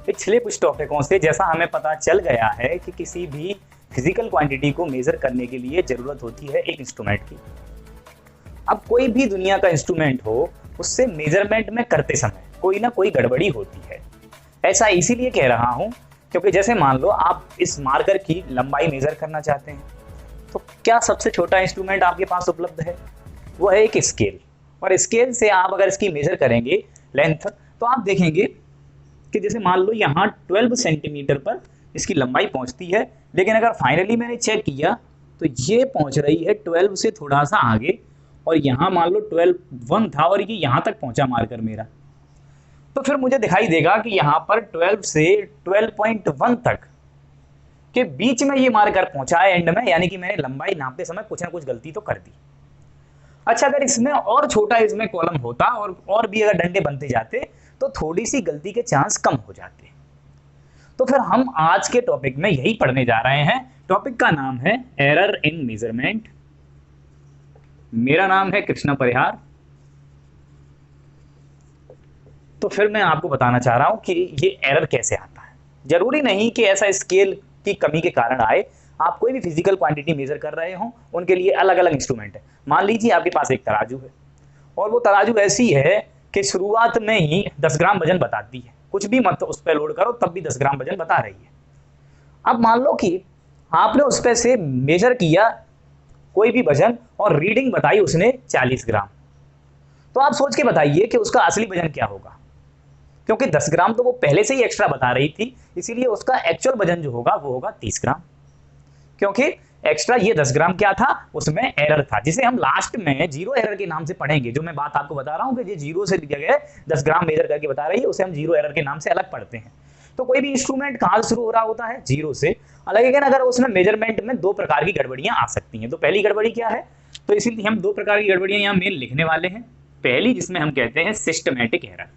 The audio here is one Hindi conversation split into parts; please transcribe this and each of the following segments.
पिछले कुछ टॉपिकों से जैसा हमें पता चल गया है कि किसी भी फिजिकल क्वांटिटी को मेजर करने के लिए जरूरत होती है एक इंस्ट्रूमेंट की। अब कोई भी दुनिया का इंस्ट्रूमेंट हो, उससे मेजरमेंट में करते समय कोई ना कोई गड़बड़ी होती है। ऐसा इसीलिए कह रहा हूं क्योंकि जैसे मान लो आप इस मार्कर की लंबाई मेजर करना चाहते हैं, तो क्या सबसे छोटा इंस्ट्रूमेंट आपके पास उपलब्ध है? वो है एक स्केल। और स्केल से आप अगर इसकी मेजर करेंगे लेंथ, तो आप देखेंगे कि जैसे मान लो यहाँ 12 सेंटीमीटर पर इसकी लंबाई पहुंचती है, लेकिन अगर फाइनली मैंने चेक किया तो ये पहुंच रही है 12 से थोड़ा सा आगे, और यहाँ मान लो 12.1 था और ये यहाँ तक पहुंचा मार्कर मेरा। तो फिर मुझे दिखाई देगा कि यहाँ पर 12 से 12.1 तक के बीच में ये मार्कर पहुंचा है एंड में, यानी कि मैंने लंबाई नापते समय कुछ ना कुछ गलती तो कर दी। अच्छा, अगर इसमें और छोटा इसमें कॉलम होता और भी अगर डंडे बनते जाते तो थोड़ी सी गलती के चांस कम हो जाते। तो फिर हम आज के टॉपिक में यही पढ़ने जा रहे हैं। टॉपिक का नाम है एरर इन मेजरमेंट। मेरा नाम है कृष्णा परिहार। तो फिर मैं आपको बताना चाह रहा हूं कि ये एरर कैसे आता है। जरूरी नहीं कि ऐसा स्केल की कमी के कारण आए। आप कोई भी फिजिकल क्वांटिटी मेजर कर रहे हो, उनके लिए अलग अलग इंस्ट्रूमेंट है। मान लीजिए आपके पास एक तराजू है, और वो तराजू ऐसी है कि शुरुआत में ही 10 ग्राम वजन बताती है। कुछ भी मत उस पर लोड करो तब भी 10 ग्राम वजन बता रही है। अब मान लो कि आपने उस पर से मेजर किया कोई भी वजन और रीडिंग बताई उसने 40 ग्राम, तो आप सोच के बताइए कि उसका असली वजन क्या होगा। क्योंकि 10 ग्राम तो वो पहले से ही एक्स्ट्रा बता रही थी, इसीलिए उसका एक्चुअल वजन जो होगा वो होगा 30 ग्राम। क्योंकि एक्स्ट्रा ये 10 ग्राम क्या था, उसमें एरर था, जिसे हम लास्ट में जीरो एरर के नाम से पढ़ेंगे। जो मैं बात आपको बता रहा हूं कि ये जीरो से जगह 10 ग्राम मेजर करके बता रही है, उसे हम जीरो एरर के नाम से अलग पढ़ते हैं। तो कोई भी इंस्ट्रूमेंट कहां से शुरू हो रहा होता है? जीरो से। लेकिन अगर उसमें मेजरमेंट में दो प्रकार की गड़बड़ियां आ सकती हैं। तो पहली गड़बड़ी क्या है? तो इसीलिए हम दो प्रकार की गड़बड़ियां यहां मेन लिखने वाले हैं। पहली, जिसमें हम कहते हैं सिस्टमैटिक एरर।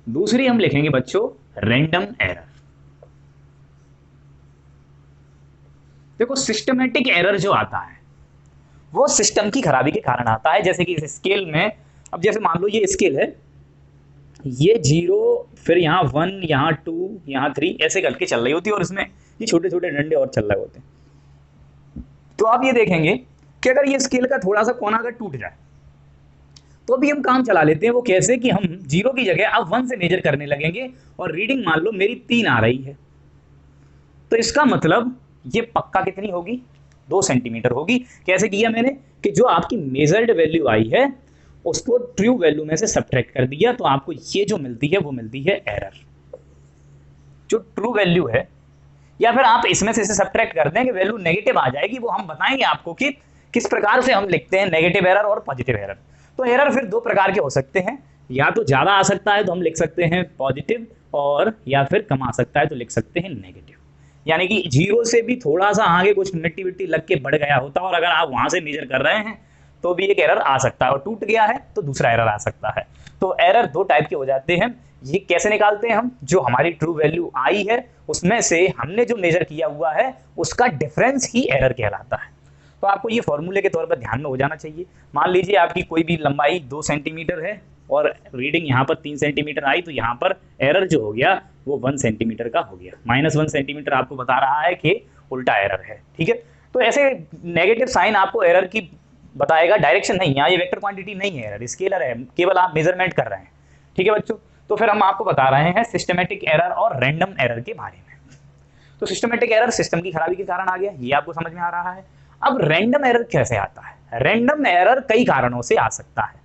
दूसरी हम लिखेंगे बच्चों रैंडम एरर। देखो, सिस्टमैटिक एरर जो आता है वो सिस्टम की खराबी के कारण आता है। जैसे कि इस स्केल में, अब जैसे मान लो ये स्केल है, ये 0, फिर यहाँ 1, यहाँ 2, यहाँ 3 ऐसे करके चल रही होती है, और इसमें ये छोटे छोटे डंडे और चल रहे होते हैं। तो आप ये देखेंगे कि अगर ये स्केल का थोड़ा सा कोना अगर टूट जाए तो भी हम काम चला लेते हैं। वो कैसे कि हम 0 की जगह अब 1 से मेजर करने लगेंगे, और रीडिंग मान लो मेरी 3 आ रही है, तो इसका मतलब ये पक्का कितनी होगी? 2 सेंटीमीटर होगी। कैसे किया मैंने कि जो आपकी मेजर्ड वैल्यू आई है उसको ट्रू वैल्यू में से सब्ट्रैक्ट कर दिया, तो आपको ये जो मिलती है वो मिलती है एरर। जो ट्रू वैल्यू है, या फिर आप इसमें से सब्ट्रैक्ट कर दें कि वैल्यू नेगेटिव आ जाएगी, वो हम बताएंगे आपको कि किस प्रकार से हम लिखते हैं नेगेटिव एरर और पॉजिटिव एरर। तो एरर फिर दो प्रकार के हो सकते हैं, या तो ज्यादा आ सकता है तो हम लिख सकते हैं पॉजिटिव, और या फिर कम आ सकता है तो लिख सकते हैं नेगेटिव। यानी कि 0 से भी थोड़ा सा आगे कुछ मिट्टी विट्टी लग के बढ़ गया होता है, और अगर आप वहां से मेजर कर रहे हैं तो भी एक एरर आ सकता है, और टूट गया है तो दूसरा एरर आ सकता है। तो एरर दो टाइप के हो जाते हैं। ये कैसे निकालते हैं हम? जो हमारी ट्रू वैल्यू आई है उसमें से हमने जो मेजर किया हुआ है उसका डिफरेंस ही एरर कहलाता है। तो आपको ये फॉर्मूले के तौर पर ध्यान में हो जाना चाहिए। मान लीजिए आपकी कोई भी लंबाई 2 सेंटीमीटर है और रीडिंग यहाँ पर 3 सेंटीमीटर आई, तो यहाँ पर एरर जो हो गया वो 1 सेंटीमीटर का हो गया। -1 सेंटीमीटर आपको बता रहा है कि उल्टा एरर है। ठीक है, तो ऐसे नेगेटिव साइन आपको एरर की बताएगा, डायरेक्शन नहीं है। ये वेक्टर क्वांटिटी नहीं है, एरर स्केलर है, केवल आप मेजरमेंट कर रहे हैं। ठीक है बच्चों, तो फिर हम आपको बता रहे हैं सिस्टमेटिक एरर और रैंडम एरर के बारे में। तो सिस्टमेटिक एरर सिस्टम की खराबी के कारण आ गया, ये आपको समझ में आ रहा है। अब रैंडम एरर कैसे आता है? रैंडम एरर कई कारणों से आ सकता है।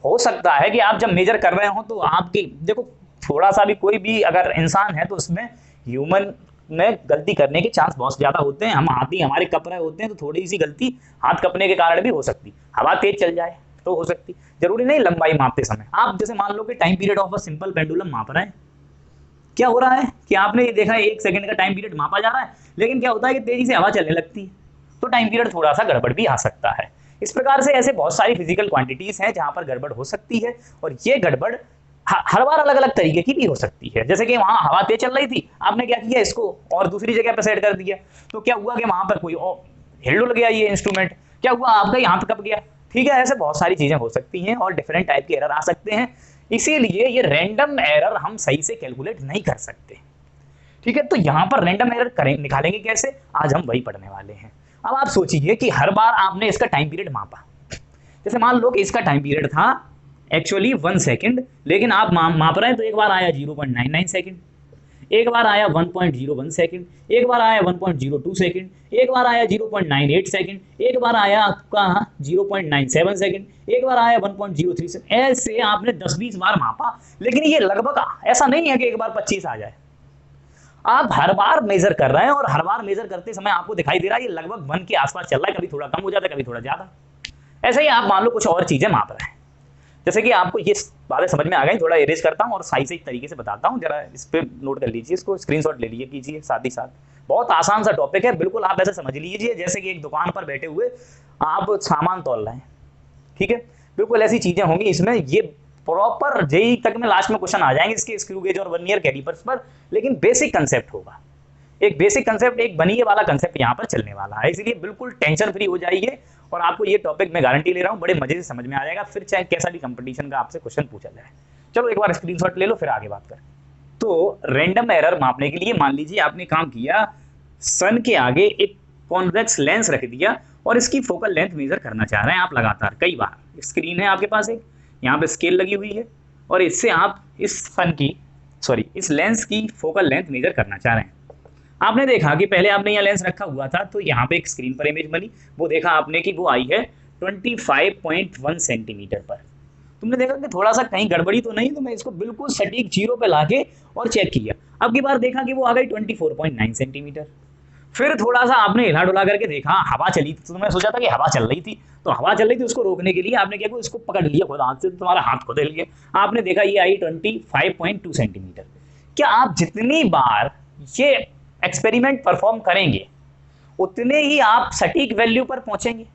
हो सकता है कि आप जब मेजर कर रहे हो तो आपकी, देखो थोड़ा सा भी कोई भी अगर इंसान है तो उसमें ह्यूमन में गलती करने के चांस बहुत ज्यादा होते हैं। हम हाथ ही हमारे कप रहे होते हैं तो थोड़ी सी गलती हाथ कपने के कारण भी हो सकती, हवा तेज चल जाए तो हो सकती। जरूरी नहीं लंबाई मापते समय। आप जैसे मान लो कि time period of a simple pendulum माप रहे हैं, क्या हो रहा है कि आपने ये देखा 1 सेकंड का टाइम पीरियड मापा जा रहा है, लेकिन क्या होता है कि तेजी से हवा चलने लगती है, तो टाइम पीरियड थोड़ा सा गड़बड़ भी आ सकता है। इस प्रकार से ऐसे बहुत सारी फिजिकल क्वांटिटीज हैं जहां पर गड़बड़ हो सकती है, और ये गड़बड़ हर बार अलग अलग तरीके की भी हो सकती है। जैसे कि वहां हवा तेज चल रही थी, आपने क्या किया, इसको और दूसरी जगह पर सेट कर दिया, तो क्या हुआ कि वहां पर कोई हिल गया ये इंस्ट्रूमेंट, क्या हुआ आपका ही हाथ कप गया। ठीक है, ऐसे बहुत सारी चीजें हो सकती हैं और डिफरेंट टाइप के एरर आ सकते हैं। इसीलिए ये रैंडम एरर हम सही से कैलकुलेट नहीं कर सकते। ठीक है, तो यहां पर रैंडम एरर निकालेंगे कैसे, आज हम वही पढ़ने वाले हैं। अब आप सोचिए कि हर बार आपने इसका टाइम पीरियड मापा, जैसे मान लो कि इसका टाइम पीरियड था एक्चुअली 1 सेकंड, लेकिन आप माप रहे हैं तो एक बार आया 0.99 सेकंड, एक बार आया 1.01 सेकंड, एक बार आया 1.02 सेकंड, एक बार आया 0.98 सेकंड, एक बार आया आपका 0.97 सेकंड, एक बार आया 1.03 सेकंड। ऐसे आपने 10-20 बार मापा, लेकिन ये लगभग ऐसा नहीं है कि एक बार 25 आ जाए। आप हर बार मेजर कर रहे हैं और हर बार मेजर करते समय आपको दिखाई दे रहा है ये लगभग 1 के आसपास चल रहा है, कभी थोड़ा कम हो जाता है, कभी थोड़ा ज्यादा। ऐसे ही आप मान लो कुछ और चीजें माप रहे हैं, जैसे कि आपको ये बातें समझ में आ गई, थोड़ा इरेज करता हूं और सही से तरीके से बताता हूं, जरा इस पे नोट कर लीजिए, इसको स्क्रीनशॉट ले लीजिए कीजिए साथ ही साथ। बहुत आसान सा टॉपिक है, बिल्कुल आप ऐसे समझ लीजिए जैसे कि एक दुकान पर बैठे हुए आप सामान तौल रहे हैं। ठीक है, बिल्कुल ऐसी चीजें होंगी इसमें। ये प्रॉपर जेई तक में लास्ट में क्वेश्चन आ जाएंगे इसके स्क्रू गेज और वर्नियर कैलिपर्स पर, लेकिन बेसिक कंसेप्ट होगा, एक बेसिक कंसेप्ट, एक बनिए वाला कंसेप्ट यहाँ पर चलने वाला है। इसलिए बिल्कुल टेंशन फ्री हो जाइए और आपको ये टॉपिक मैं गारंटी ले रहा हूँ बड़े मजे से समझ में आ जाएगा, फिर चाहे कैसा भी कंपटीशन का आपसे क्वेश्चन पूछा जाए। चलो एक बार स्क्रीनशॉट ले लो फिर आगे बात करें। तो रैंडम एरर मापने के लिए मान लीजिए आपने काम किया, सन के आगे एक कॉन्वेक्स लेंस रख दिया और इसकी फोकल लेंथ मेजर करना चाह रहे हैं आप लगातार कई बार। स्क्रीन है आपके पास, एक यहाँ पे स्केल लगी हुई है और इससे आप इस लेंस की फोकल लेंथ मेजर करना चाह रहे हैं। आपने देखा कि पहले आपने यहाँ लेंस रखा हुआ था तो यहाँ पे एक स्क्रीन पर इमेज बनी, वो देखा आपने कि वो आई है 25.1 सेंटीमीटर पर। तुमने देखा कि थोड़ा सा कहीं गड़बड़ी तो नहीं, तो मैं इसको बिल्कुल सटीक 0 पे लाके और चेक किया। अब की बार देखा कि वो आ गई 24.9 सेंटीमीटर। फिर थोड़ा सा आपने हिला डुला करके देखा, हवा चली थी, तो तुमने सोचा था कि हवा चल रही थी, तो हवा चल रही थी, उसको रोकने के लिए आपने क्या किया, उसको पकड़ लिया खुद हाथ से, तो तुम्हारा हाथ खुद हिल गया। आपने देखा ये आई 25.2 सेंटीमीटर। क्या आप जितनी बार ये एक्सपेरिमेंट परफॉर्म करेंगे उतने ही आप सटीक वैल्यू पर पहुंचेंगे?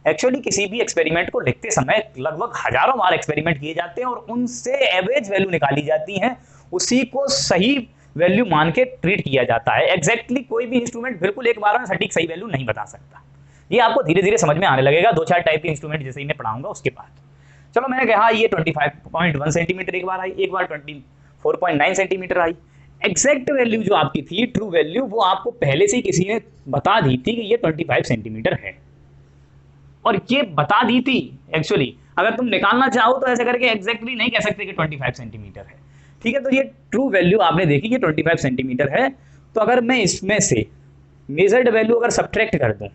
एक्चुअली किसी भी एक्सपेरिमेंट को लिखते समय लगभग हजारों बार एक्सपेरिमेंट किए जाते हैं और उनसे एवरेज वैल्यू निकाली जाती है, उसी को सही वैल्यू मान के ट्रीट किया जाता है। एग्जैक्टली कोई भी इंस्ट्रूमेंट बिल्कुल एक बार में सटीक सही वैल्यू नहीं बता सकता। ये आपको धीरे धीरे समझ में आने लगेगा 2-4 टाइप के इंस्ट्रूमेंट जैसे ही मैं पढ़ाऊंगा उसके बाद। चलो मैंने कहा ये 25.1 सेंटीमीटर एक बार आई, एक बार 24.9 सेंटीमीटर आई। एग्जैक्ट वैल्यू जो आपकी थी, ट्रू वैल्यू, वो आपको पहले से ही किसी ने बता दी थी कि ये 25 सेंटीमीटर है, और ये बता दी थी। एक्चुअली अगर तुम निकालना चाहो तो ऐसे करके एग्जैक्टली नहीं कह सकते कि 25 सेंटीमीटर है। ठीक है, तो ये ट्रू वैल्यू आपने देखी, ये 25 सेंटीमीटर है। तो अगर मैं इसमें से मेजर्ड वैल्यू अगर सब्ट्रैक्ट कर दूं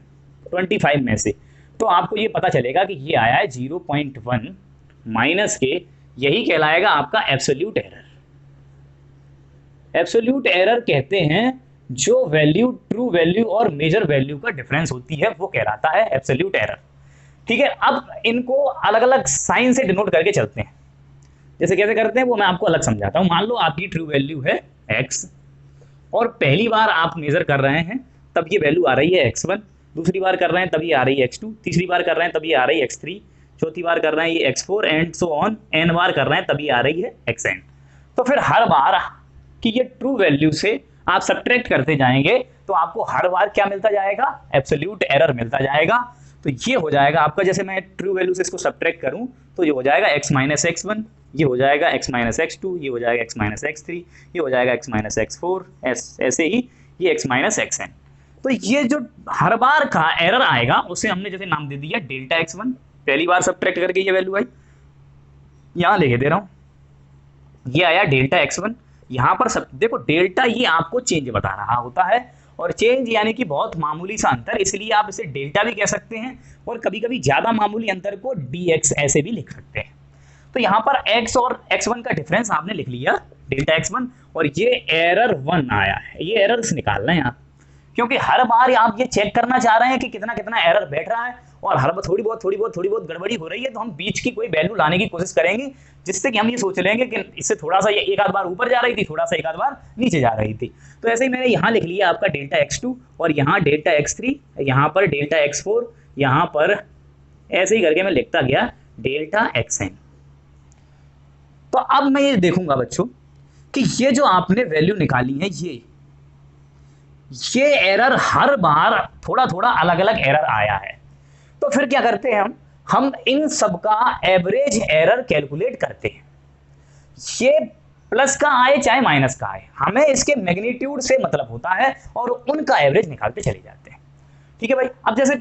25 में से, तो आपको ये पता चलेगा कि ये आया है 0.1 माइनस के, यही कहलाएगा आपका एब्सोल्यूट एरर। एब्सोल्यूट एरर कहते हैं जो वैल्यू ट्रू वैल्यू और मेजर वैल्यू का डिफरेंस होती है, वो कहलाता है एब्सोल्यूट एरर। ठीक है, अब इनको अलग अलग साइन से डिनोट करके चलते हैं। जैसे कैसे करते हैं वो मैं आपको अलग समझाता हूं। मान लो आपकी ट्रू वैल्यू है x और पहली बार आप मेजर कर रहे हैं तब ये वैल्यू आ रही है x1, दूसरी बार कर रहे हैं तब ये आ रही है x2, तीसरी बार कर रहे हैं तब ये आ रही है x3, चौथी बार कर रहे हैं ये x4 and so on, n बार कर रहे हैं तब ये आ रही है xn। तो फिर हर बार कि ये ट्रू वैल्यू से आप सब्ट्रैक्ट करते जाएंगे तो आपको हर बार क्या मिलता जाएगा, एब्सोल्यूट एरर मिलता जाएगा। तो ये हो जाएगा आपका, जैसे मैं ट्रू वैल्यू से इसको सब्ट्रैक्ट करूं तो ये हो जाएगा x माइनस x1, ये हो जाएगा x माइनस x2, ये हो जाएगा x माइनस x3, ये हो जाएगा x माइनस x4, ऐसे ही ये x माइनस xn। तो ये जो हर बार का एरर आएगा उसे हमने जैसे नाम दे दिया डेल्टा x1, पहली बार सब्ट्रैक्ट करके ये वैल्यू आई, यहां लेके दे रहा हूं, ये आया डेल्टा x1। यहां पर सब देखो डेल्टा ये आपको चेंज बता रहा होता है, और चेंज यानी कि बहुत मामूली सा अंतर, इसलिए आप इसे डेल्टा भी कह सकते हैं और कभी कभी ज्यादा मामूली अंतर को dx ऐसे भी लिख सकते हैं। तो यहाँ पर x और x1 का डिफरेंस आपने लिख लिया डेल्टा x1, और ये एरर 1 आया है, ये एरर्स निकाल रहे हैं आप, क्योंकि हर बार आप ये चेक करना चाह रहे हैं कि कितना कितना एरर बैठ रहा है, और हर बार थोड़ी बहुत गड़बड़ी हो रही है, तो हम बीच की कोई वैल्यू लाने की कोशिश करेंगे जिससे कि हम ये सोच लेंगे कि इससे थोड़ा सा ये एक आध बार ऊपर जा रही थी, थोड़ा सा एक आध बार नीचे जा रही थी। तो ऐसे ही मैंने यहाँ लिख लिया आपका डेल्टा x2, और यहाँ डेल्टा x3, यहाँ पर डेल्टा x4, यहाँ पर ऐसे ही करके मैं लिखता गया डेल्टा xn। तो अब मैं ये देखूंगा बच्चों कि ये जो आपने वैल्यू निकाली है, ये एरर हर बार थोड़ा थोड़ा अलग अलग एरर आया है। तो फिर क्या करते हैं हम इन सब का एवरेज एरर कैलकुलेट करते हैं। ये प्लस का आए चाहे माइनस का आए, हमें इसके मैग्नीट्यूड से मतलब होता है और उनका एवरेज निकालते चले जाते हैं। ठीक है भाई। अब जैसे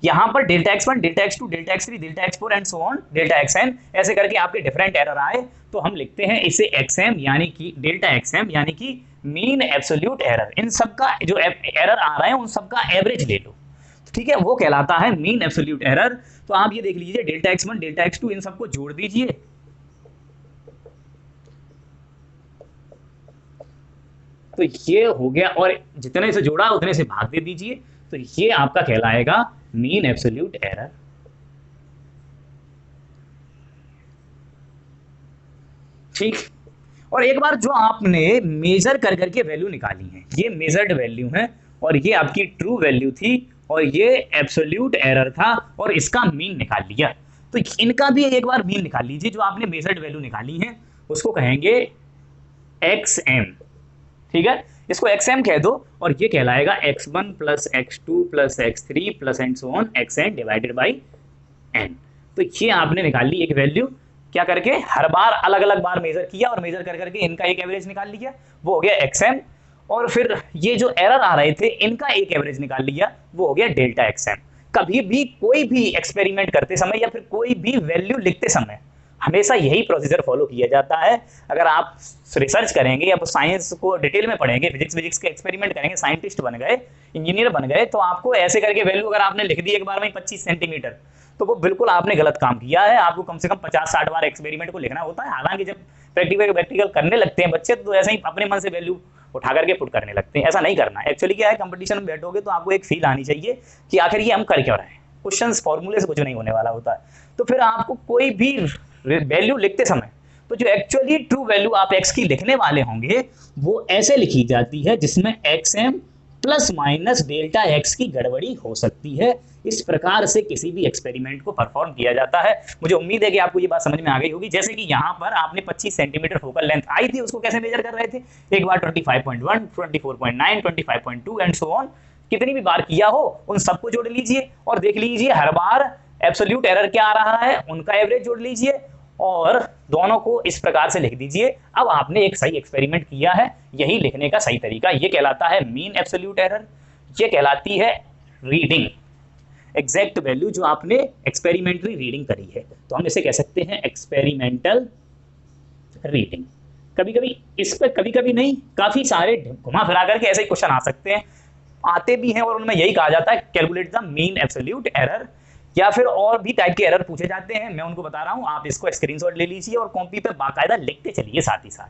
यहाँ पर delta x1, delta x2, delta x3, delta x4 and so on, delta xn ऐसे करके आपके डिफरेंट एरर आए, तो हम लिखते हैं इसे xm यानी कि डेल्टा xm यानी कि मीन एब्सोल्यूट एरर। इन सब का जो एरर आ रहा है उन सब का एवरेज ले लो, ठीक है, वो कहलाता है मीन एब्सोल्यूट एरर। तो आप ये देख लीजिए डेल्टा x1, डेल्टा x2 इन सबको जोड़ दीजिए, तो ये हो गया, और जितने से जोड़ा उतने से भाग दे दीजिए, तो ये आपका कहलाएगा मीन एब्सोल्यूट एरर। ठीक। और एक बार जो आपने मेजर कर करके वैल्यू निकाली है, ये मेजर्ड वैल्यू है और ये आपकी ट्रू वैल्यू थी और ये एब्सोल्यूट एरर था और इसका मीन निकाल लिया, तो इनका भी एक बार मीन निकाल लीजिए। जो आपने मेजर्ड वैल्यू निकाली है उसको कहेंगे xm, ठीक है, इसको xm कह दो, और ये कहलाएगा x1 plus x2 plus x3 plus and so on xn divided by n। तो ये आपने निकाल ली एक वैल्यू, क्या करके हर बार अलग अलग बार मेजर किया और मेजर कर करके इनका एक एवरेज निकाल लिया, वो हो गया xm। और फिर ये जो एरर आ रहे थे इनका एक एवरेज निकाल लिया, वो हो गया डेल्टा xm। कभी भी कोई भी एक्सपेरिमेंट करते समय या फिर कोई भी वैल्यू लिखते समय हमेशा यही प्रोसीजर फॉलो किया जाता है। अगर आप रिसर्च करेंगे या साइंस को डिटेल में पढ़ेंगे, फिजिक्स के एक्सपेरिमेंट करेंगे, साइंटिस्ट बन गए, इंजीनियर बन गए, तो आपको ऐसे करके वैल्यू अगर आपने लिख दी एक बार में 25 सेंटीमीटर, तो वो बिल्कुल आपने गलत काम किया है। आपको कम से कम 50-60 बार एक्सपेरिमेंट को लिखना होता है। हालांकि जब प्रैक्टिकल करने लगते हैं बच्चे, तो ऐसे ही अपने मन से वैल्यू उठा करके पुट करने लगते हैं। ऐसा नहीं करना। एक्चुअली क्या है, कंपटीशन में बैठोगे तो आपको एक फील आनी चाहिए कि आखिर ये हम कर क्यों रहे हैं। क्वेश्चंस फॉर्मूले से कुछ नहीं होने वाला होता है। तो फिर आपको कोई भी वैल्यू लिखते समय, तो जो एक्चुअली ट्रू वैल्यू आप x की लिखने वाले होंगे वो ऐसे लिखी जाती है जिसमें xm plus minus delta x की गड़बड़ी हो सकती है। इस प्रकार से किसी भी एक्सपेरिमेंट को परफॉर्म किया जाता है। मुझे उम्मीद है कि आपको ये बात समझ में आ गई होगी। जैसे कि यहाँ पर आपने 25 सेंटीमीटर फोकल लेंथ आई थी, उसको कैसे मेजर कर रहे थे, एक बार 25.1, 24.9, 25.2 एंड सो ऑन, कितनी भी बार किया हो उन सबको जोड़ लीजिए और देख लीजिए हर बार एब्सोल्यूट एरर क्या आ रहा है, उनका एवरेज जोड़ लीजिए और दोनों को इस प्रकार से लिख दीजिए। अब आपने एक सही एक्सपेरिमेंट किया है, यही लिखने का सही तरीका। ये कहलाता है मीन एब्सोल्यूट एरर, ये कहलाती है रीडिंग, एग्जैक्ट वैल्यू जो आपने एक्सपेरिमेंटली रीडिंग करी है, तो हम इसे कह सकते हैं एक्सपेरिमेंटल रीडिंग। कभी कभी इस पर कभी कभी नहीं, काफी सारे घुमा फिरा करके ऐसे ही क्वेश्चन आ सकते हैं, आते भी हैं, और उनमें यही कहा जाता है calculate the mean absolute error, या फिर और भी टाइप के एरर पूछे जाते हैं। मैं उनको बता रहा हूं, आप इसको स्क्रीनशॉट ले लीजिए और कॉपी पे बाकायदा लिखते चलिए साथ ही साथ,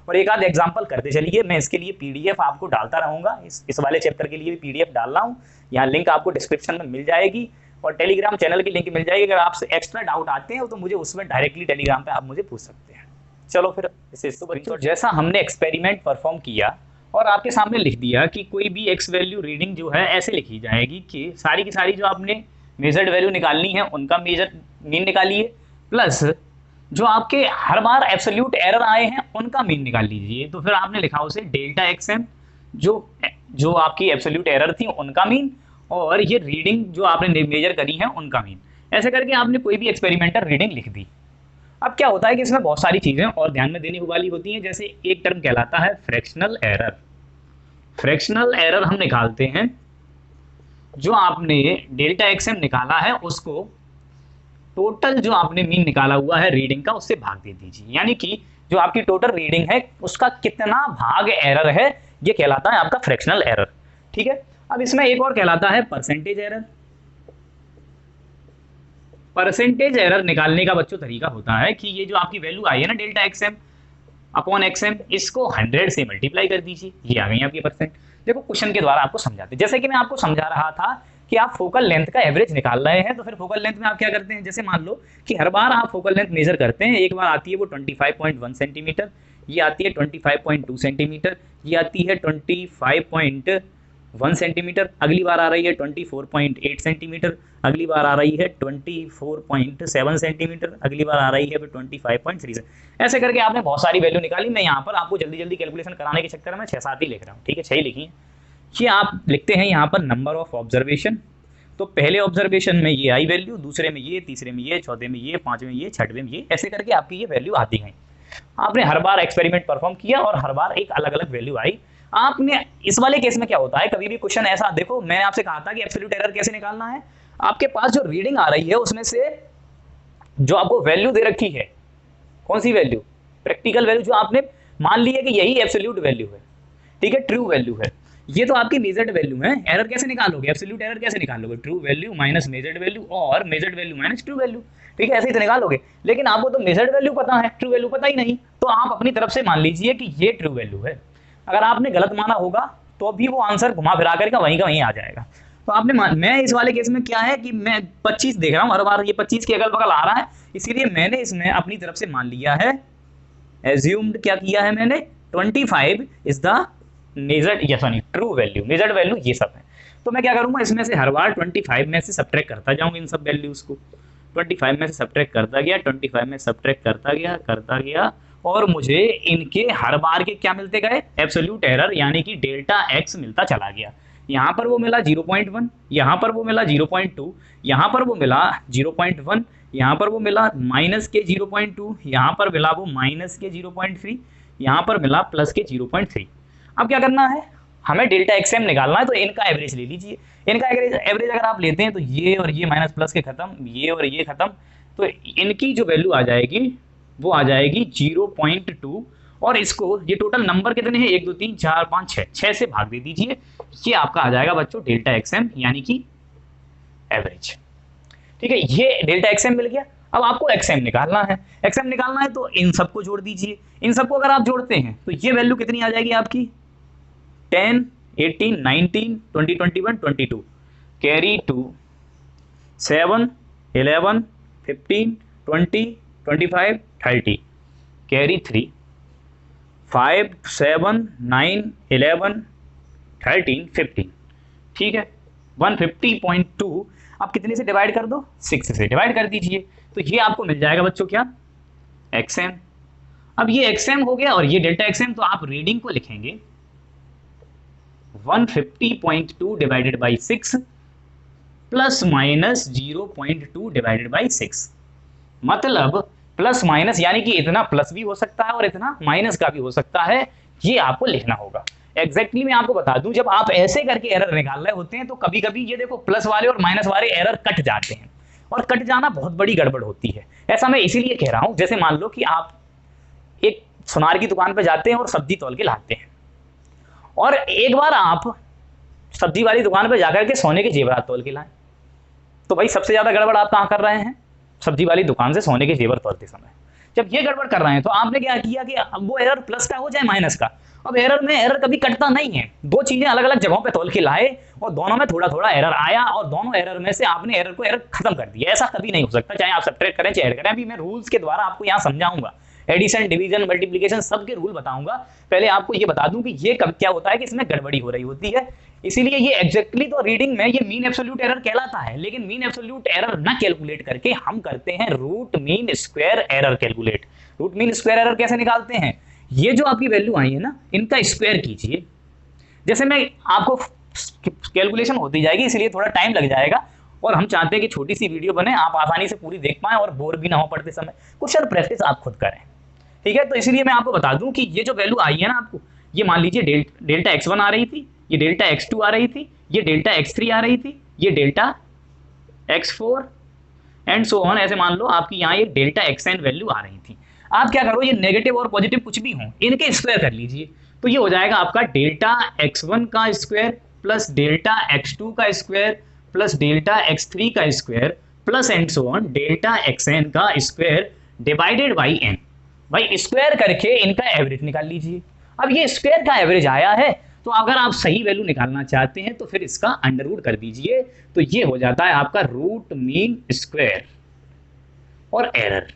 और एक आध एग्जांपल करते चलिए। मैं इसके लिए पीडीएफ आपको डालता रहूंगा, इस वाले चैप्टर के लिए भी पीडीएफ डाल रहा हूं। यहाँ लिंक आपको डिस्क्रिप्शन में मिल जाएगी और टेलीग्राम चैनल की लिंक मिल जाएगी। अगर आपसे एक्स्ट्रा डाउट आते हैं तो मुझे उसमें डायरेक्टली टेलीग्राम पे आप मुझे पूछ सकते हैं। चलो फिर इसे तो जैसा हमने एक्सपेरिमेंट परफॉर्म किया और आपके सामने लिख दिया कि कोई भी एक्स वैल्यू रीडिंग जो है ऐसे लिखी जाएगी कि सारी की सारी जो आपने मेजर्ड वैल्यू निकालनी है उनका मेजर मीन निकालिए, प्लस जो आपके हर बार एब्सोल्यूट एरर आए हैं उनका मीन निकाल लीजिए। तो फिर आपने लिखा उसे डेल्टा एक्सएम, जो आपकी एब्सोल्यूट एरर थी उनका मीन, और ये रीडिंग जो आपने मेजर करी है उनका मीन। ऐसे करके आपने कोई भी एक्सपेरिमेंटल रीडिंग लिख दी। अब क्या होता है कि इसमें बहुत सारी चीज़ें और ध्यान में देने वाली होती हैं। जैसे एक टर्म कहलाता है फ्रैक्शनल एरर। फ्रैक्शनल एरर हम निकालते हैं, जो आपने डेल्टा एक्सएम निकाला है उसको टोटल जो आपने मीन निकाला हुआ है रीडिंग का उससे भाग दे दीजिए, यानी कि जो आपकी टोटल रीडिंग है उसका कितना भाग एरर है, ये कहलाता है आपका फ्रैक्शनल एरर। ठीक है। अब इसमें एक और कहलाता है परसेंटेज एरर। परसेंटेज एरर निकालने का बच्चों तरीका होता है कि ये जो आपकी वैल्यू आई है ना डेल्टा एक्सएम अपॉन एक्सएम, इसको 100 से मल्टीप्लाई कर दीजिए, ये आ गई आपकी परसेंट। देखो क्वेश्चन के द्वारा आपको समझाते, जैसे कि मैं आपको समझा रहा था कि आप फोकल लेंथ का एवरेज निकाल रहे हैं, तो फिर फोकल लेंथ में आप क्या करते हैं, जैसे मान लो कि हर बार आप फोकल लेंथ मेजर करते हैं, एक बार आती है वो 25.1 सेंटीमीटर, ये आती है 25.2 सेंटीमीटर, ये आती है 25.1 सेंटीमीटर, अगली बार आ रही है 24.8 सेंटीमीटर, अगली बार आ रही है 24.7 सेंटीमीटर, अगली बार आ रही है 25.3। ऐसे करके आपने बहुत सारी वैल्यू निकाली। मैं यहाँ पर आपको जल्दी जल्दी कैलकुलेशन कराने के चक्कर में 6-7 ही लिख रहा हूँ, ठीक है, 6 ही लिखी है। ये आप लिखते हैं यहाँ पर नंबर ऑफ ऑब्जर्वेशन। तो पहले ऑब्जर्वेशन में ये आई वैल्यू, दूसरे में ये, तीसरे में ये, चौथे में ये, पांचवें में ये, छठवें में ये, ऐसे करके आपकी ये वैल्यू आती है। आपने हर बार एक्सपेरिमेंट परफॉर्म किया और हर बार एक अलग अलग वैल्यू आई। आपने इस वाले केस में क्या होता है, कभी भी क्वेश्चन ऐसा देखो, मैंने आपसे कहा था कि एब्सोल्यूट एरर कैसे निकालना है। आपके पास जो रीडिंग आ रही है उसमें से जो आपको वैल्यू दे रखी है, कौन सी वैल्यू, प्रैक्टिकल वैल्यू, जो आपने मान ली है कि यही एब्सोल्यूट वैल्यू है, ठीक है, ट्रू वैल्यू है, ये तो आपकी मेजर्ड वैल्यू है। एरर कैसे निकालोगे, एब्सोल्यूट एरर कैसे निकालोगे, true value minus measured value और measured value minus true value, ठीक है, ऐसे ही तो निकालोगे। लेकिन आपको तो मेजर्ड वैल्यू पता है, ट्रू वैल्यू पता ही नहीं, तो आप अपनी तरफ से मान लीजिए कि ये ट्रू वैल्यू है। अगर आपने गलत माना होगा तो भी वो आंसर घुमा फिरा करके वहीं का वहीं आ जाएगा। तो आपने मैं इस वाले केस में क्या है कि मैं 25 देख रहा हूँ, हर बार ये 25 के अगल बगल आ रहा है, इसीलिए मैंने इसमें अपनी तरफ से मान लिया है, एज्यूम्ड क्या किया है मैंने, 25 इज द मेजर्ड, या sorry true value, measured value ये सब है। तो मैं क्या करूंगा, इसमें से हर बार 25 में से सब्ट्रैक्ट करता जाऊंगा इन सब वैल्यूज को, 25 में से सब्ट्रैक्ट करता गया, 25 में सब्ट्रैक्ट करता गया और मुझे इनके हर बार के क्या मिलते गए, एब्सोल्यूट एरर यानी कि डेल्टा एक्स मिलता चला गया। यहाँ पर वो मिला 0.1, यहाँ पर वो मिला 0.2, यहाँ पर वो मिला 0.1, यहाँ पर वो मिला माइनस के 0.2, यहाँ पर मिला वो माइनस के 0.3, यहाँ पर मिला प्लस के 0.3। अब क्या करना है, हमें डेल्टा एक्सएम निकालना है, तो इनका एवरेज ले लीजिए। इनका एवरेज अगर आप लेते हैं तो ये और ये माइनस प्लस के खत्म, ये और ये खत्म, तो इनकी जो वैल्यू आ जाएगी वो आ जाएगी 0.2, और इसको ये टोटल नंबर कितने हैं, 1 2 3 4 5 6, 6 से भाग दे दीजिए, ये आपका आ जाएगा बच्चों डेल्टा एक्सएम यानी कि एवरेज, ठीक है। ये डेल्टा एक्सएम मिल गया। अब आपको एक्सएम निकालना है, एक्सएम निकालना है तो इन सबको जोड़ दीजिए। इन सबको अगर आप जोड़ते हैं तो ये वैल्यू कितनी आ जाएगी आपकी, 10 18 19 20 21 22, कैरी 2 7 11 15 20 25 30, कैरी 3 5 7 9 11 13 15, ठीक है। 150.2 आप कितने से डिवाइड कर दो, 6 से डिवाइड कर दीजिए, तो ये आपको मिल जाएगा बच्चों क्या, एक्सएम। अब ये एक्सएम हो गया और ये डेल्टा एक्सएम, तो आप रीडिंग को लिखेंगे 150.2 divided by 6 plus minus 0.2 divided by 6, मतलब प्लस माइनस यानी कि इतना प्लस भी हो सकता है और इतना माइनस का भी हो सकता है, ये आपको लिखना होगा। एग्जैक्टली मैं आपको बता दूं, जब आप ऐसे करके एरर निकाल रहे होते हैं तो कभी कभी ये देखो प्लस वाले और माइनस वाले एरर कट जाते हैं, और कट जाना बहुत बड़ी गड़बड़ होती है। ऐसा मैं इसीलिए कह रहा हूं, जैसे मान लो कि आप एक सुनार की दुकान पर जाते हैं और सब्जी तौल के लाते हैं, और एक बार आप सब्जी वाली दुकान पर जाकर के सोने के जेवरात तौल के लाएं, तो भाई सबसे ज्यादा गड़बड़ आप कहाँ कर रहे हैं, सब्जी वाली दुकान से सोने के जेवर तोलते समय। जब ये गड़बड़ कर रहे हैं तो आपने क्या किया कि अब वो एरर प्लस का हो जाए माइनस का, अब एरर में एरर कभी कटता नहीं है, दो चीजें अलग अलग जगहों पे तोल के लाए और दोनों में थोड़ा थोड़ा एरर आया और दोनों एरर में से आपने एरर को एरर खत्म कर दिया। ऐसा कभी नहीं हो सकता, चाहे आप सब्ट्रैक्ट करें चाहे ऐड करें। अभी मैं रूल्स के द्वारा आपको यहाँ समझाऊंगा, एडिशन डिवीजन मल्टीप्लिकेशन सबके रूल बताऊंगा। पहले आपको ये बता दूं कि ये कब क्या होता है कि इसमें गड़बड़ी हो रही होती है, इसीलिए ये एग्जैक्टली तो रीडिंग में ये मीन एब्सोल्यूट एरर कहलाता है, लेकिन मीन एब्सोल्यूट एरर ना कैलकुलेट करके हम करते हैं root mean square error calculate. Root mean square error कैसे निकालते हैं, ये जो आपकी वैल्यू आई है ना, इनका स्क्वायर कीजिए। जैसे मैं आपको कैलकुलेशन होती जाएगी इसलिए थोड़ा टाइम लग जाएगा, और हम चाहते हैं कि छोटी सी वीडियो बने, आप आसानी से पूरी देख पाएं और बोर भी ना हो पढ़ते समय, कुछ प्रैक्टिस आप खुद करें, ठीक है। तो इसलिए मैं आपको बता दूं कि ये जो वैल्यू आई है ना आपको, ये मान लीजिए डेल्टा x1 आ रही थी, ये डेल्टा x2 आ रही थी, ये डेल्टा x3 आ रही थी, ये delta x4 and so on, ऐसे मान लो आपकी यहाँ एक डेल्टा xn वैल्यू आ रही थी। आप क्या करो, ये नेगेटिव और पॉजिटिव कुछ भी हो इनके स्क्वायर कर लीजिए, तो ये हो जाएगा आपका डेल्टा x1 का स्क्वायर प्लस डेल्टा x2 का स्क्वायर प्लस डेल्टा x3 का square plus and so on delta xn का स्क्वायर डिवाइडेड बाई n। भाई स्क्वायर करके इनका एवरेज निकाल लीजिए। अब ये स्क्वायर का एवरेज आया है, तो अगर आप सही वैल्यू निकालना चाहते हैं तो फिर इसका अंडर रूट कर दीजिए, तो ये हो जाता है आपका रूट मीन स्क्वायर और एरर।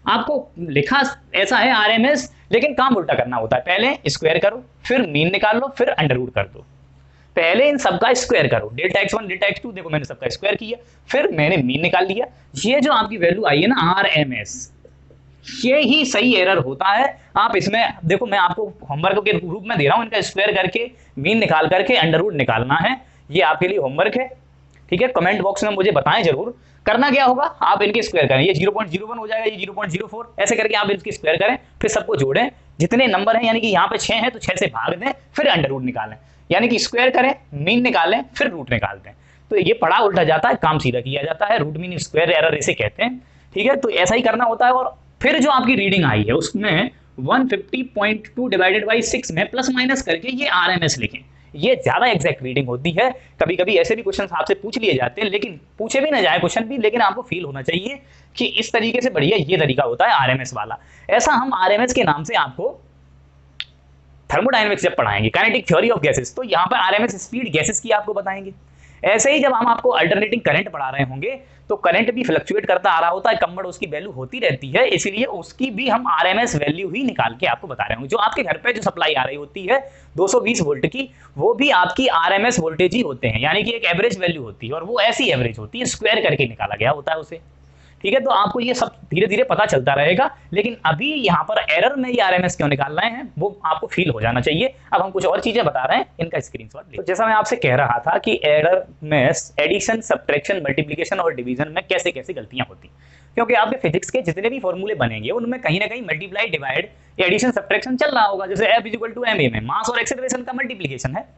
आपको लिखा ऐसा है आरएमएस, लेकिन काम उल्टा करना होता है, पहले स्क्वायर करो फिर मीन निकाल लो फिर अंडर रूट कर दो। पहले इन सबका स्क्वायर करो, डेल्टा x1 डेल्टा x2, देखो मैंने सबका स्क्वायर किया, फिर मैंने मीन निकाल लिया। ये जो आपकी वैल्यू आई है ना आरएमएस, ये ही सही एरर होता है। आप इसमें देखो, मैं आपको होमवर्क के रूप में दे रहा हूं, इनका स्क्वायर करके मीन निकाल करके अंडर रूट निकालना है, ये आपके लिए होमवर्क है। ठीक है, कमेंट बॉक्स में मुझे बताएं जरूर। करना क्या होगा, आप इनके स्क्वायर करें, ये 0.01 हो जाएगा, ये 0.04, ऐसे करके आप इनकी स्क्वायर करें, फिर सबको जोड़ें, जितने नंबर हैं यानी कि यहाँ पे 6 हैं तो 6 से भाग दें, फिर अंडर रूट निकालें, यानी कि स्क्वायर करें, मीन निकालें, फिर रूट निकाल दें। तो ये पढ़ा उल्टा जाता है, काम सीधा किया जाता है, रूट मीन स्क्वायर एरर इसे कहते हैं। ठीक है, तो ऐसा ही करना होता है। और फिर जो आपकी रीडिंग आई है उसमें 150.2 डिवाइडेड बाई 6 में प्लस माइनस करके ये RMS लिखें, ये ज्यादा एग्जैक्ट रीडिंग होती है। कभी कभी ऐसे भी क्वेश्चन आपसे पूछ लिए जाते हैं, लेकिन पूछे भी ना जाए क्वेश्चन भी, लेकिन आपको फील होना चाहिए कि इस तरीके से बढ़िया ये तरीका होता है RMS वाला। ऐसा हम RMS के नाम से आपको थर्मोडायनेमिक्स जब पढ़ाएंगे, काइनेटिक थ्योरी ऑफ गैसेस, तो यहाँ पर RMS स्पीड गैसेस की आपको बताएंगे। ऐसे ही जब हम आपको अल्टरनेटिंग करंट पढ़ा रहे होंगे तो करंट भी फ्लक्चुएट करता आ रहा होता है, कम बढ़ उसकी वैल्यू होती रहती है, इसलिए उसकी भी हम RMS वैल्यू ही निकाल के आपको बता रहे होंगे। जो आपके घर पे जो सप्लाई आ रही होती है 220 वोल्ट की, वो भी आपकी RMS वोल्टेज ही होते हैं, यानी कि एक एवरेज वैल्यू होती है, और वो ऐसी एवरेज होती है, स्क्वायर करके निकाला गया होता है उसे। ठीक है, तो आपको ये सब धीरे धीरे पता चलता रहेगा, लेकिन अभी यहाँ पर एरर में ये RMS क्यों निकाल रहे हैं वो आपको फील हो जाना चाहिए। अब हम कुछ और चीजें बता रहे हैं, इनका स्क्रीनशॉट ले। तो जैसा मैं आपसे कह रहा था कि एरर में एडिशन, सब्ट्रैक्शन, मल्टीप्लिकेशन और डिवीजन में कैसे कैसे गलतियां होती, क्योंकि आपके फिजिक्स के जितने भी फॉर्मूले बनेंगे उनमें कहीं ना कहीं मल्टीप्लाई, डिवाइड, एडिशन, सब्ट्रैक्शन चल रहा होगा। जैसे F = ma में मास और एक्सेलरेशन का मल्टीप्लिकेशन है,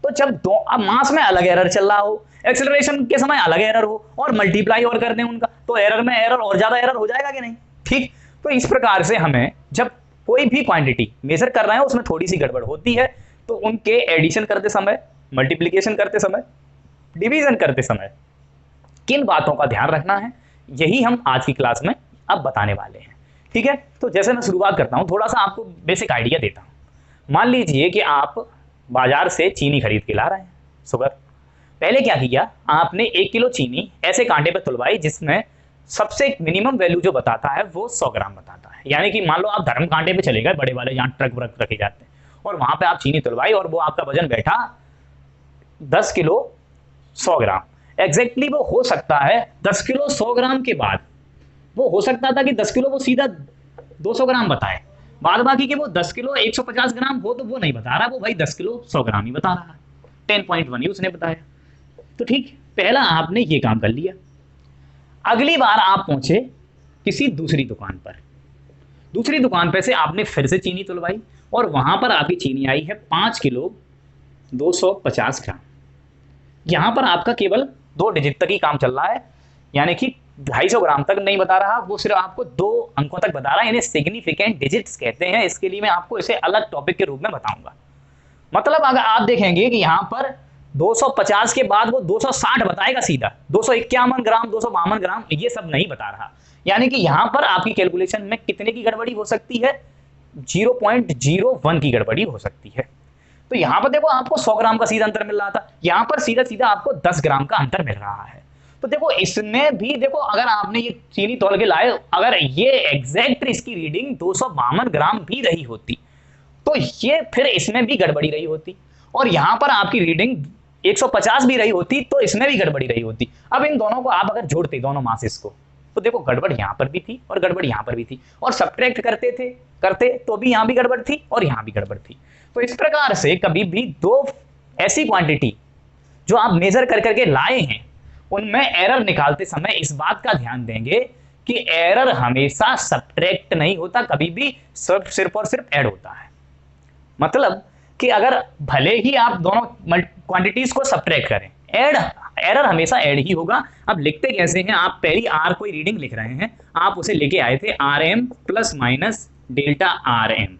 तो जब अब मास में अलग एरर चल रहा हो, एक्सेलरेशन के समय अलग एरर हो, और मल्टीप्लाई और कर दें उनका, तो एरर में एरर और ज्यादा एरर हो जाएगा कि नहीं। ठीक, तो इस प्रकार से हमें जब कोई भी क्वांटिटी मेजर कर रहे हैं उसमें थोड़ी सी गड़बड़ होती है, तो उनके एडिशन करते समय, मल्टीप्लिकेशन करते समय, डिवीजन करते समय किन बातों का ध्यान रखना है, यही हम आज की क्लास में अब बताने वाले हैं। ठीक है, तो जैसे मैं शुरुआत करता हूं, थोड़ा सा आपको बेसिक आइडिया देता हूं। मान लीजिए कि आप बाजार से चीनी खरीद के ला रहे हैं, शुगर। पहले क्या किया, आपने 1 किलो चीनी ऐसे कांटे पे तुलवाई जिसमें सबसे मिनिमम वैल्यू जो बताता है वो 100 ग्राम बताता है। यानी कि मान लो आप धर्म कांटे पे चले गए, बड़े वाले जहाँ ट्रक व्रक रखे जाते हैं, और वहां पे आप चीनी तुलवाई और वो आपका वजन बैठा 10 किलो 100 ग्राम। एग्जैक्टली वो हो सकता है 10 किलो 100 ग्राम के बाद वो हो सकता था कि 10 किलो वो सीधा 200 ग्राम बताए, बाद बाकी के वो 10 किलो 150 ग्राम हो, तो वो नहीं बता रहा, वो भाई 10 किलो 100 ग्राम ही बता रहा है, 10.1 ही उसने बताया। तो ठीक, पहला आपने ये काम कर लिया। अगली बार आप पहुंचे किसी दूसरी दुकान पर, दूसरी दुकान पर से आपने फिर से चीनी तुलवाई, और वहां पर आपकी चीनी आई है 5 किलो 250 ग्राम। यहां पर आपका केवल 2 डिजिट तक ही काम चल रहा है, यानी कि 250 ग्राम तक नहीं बता रहा, वो सिर्फ आपको 2 अंकों तक बता रहा है। इन्हें सिग्निफिकेंट डिजिट्स कहते हैं। इसके लिए मैं आपको इसे अलग टॉपिक के रूप में बताऊंगा। मतलब अगर आप देखेंगे कि यहाँ पर 250 के बाद वो 260 बताएगा सीधा, 251 ग्राम, 252 ग्राम, ये सब नहीं बता रहा। यानी कि यहाँ पर आपकी कैलकुलेशन में कितने की गड़बड़ी हो सकती है, 0.01 की गड़बड़ी हो सकती है। तो यहाँ पर देखो आपको 100 ग्राम का सीधा अंतर मिल रहा था, यहाँ पर सीधा सीधा आपको 10 ग्राम का अंतर मिल रहा है। तो देखो इसमें भी देखो, अगर आपने ये चीनी तौल के लाए, अगर ये एग्जैक्ट इसकी रीडिंग 252 ग्राम भी रही होती तो ये फिर इसमें भी गड़बड़ी रही होती, और यहां पर आपकी रीडिंग 150 भी रही होती तो इसमें भी गड़बड़ी रही होती। अब इन दोनों को आप अगर जोड़ते, दोनों मासेस को, तो देखो गड़बड़ यहां पर भी थी और गड़बड़ यहां पर भी थी, और सब्ट्रैक्ट करते तो भी यहां भी गड़बड़ थी और यहां भी गड़बड़ थी। तो इस प्रकार से कभी भी 2 ऐसी क्वांटिटी जो आप मेजर कर करके लाए हैं उनमें एरर निकालते समय इस बात का ध्यान देंगे कि एरर हमेशा सब्ट्रैक्ट नहीं होता, कभी भी सिर्फ और सिर्फ ऐड होता है। मतलब कि अगर भले ही आप दोनों क्वांटिटीज को सब्ट्रैक्ट करें, एरर हमेशा ऐड ही होगा। अब लिखते कैसे हैं, आप पहली आर कोई रीडिंग लिख रहे हैं, आप उसे लेके आए थे RM plus minus delta RM,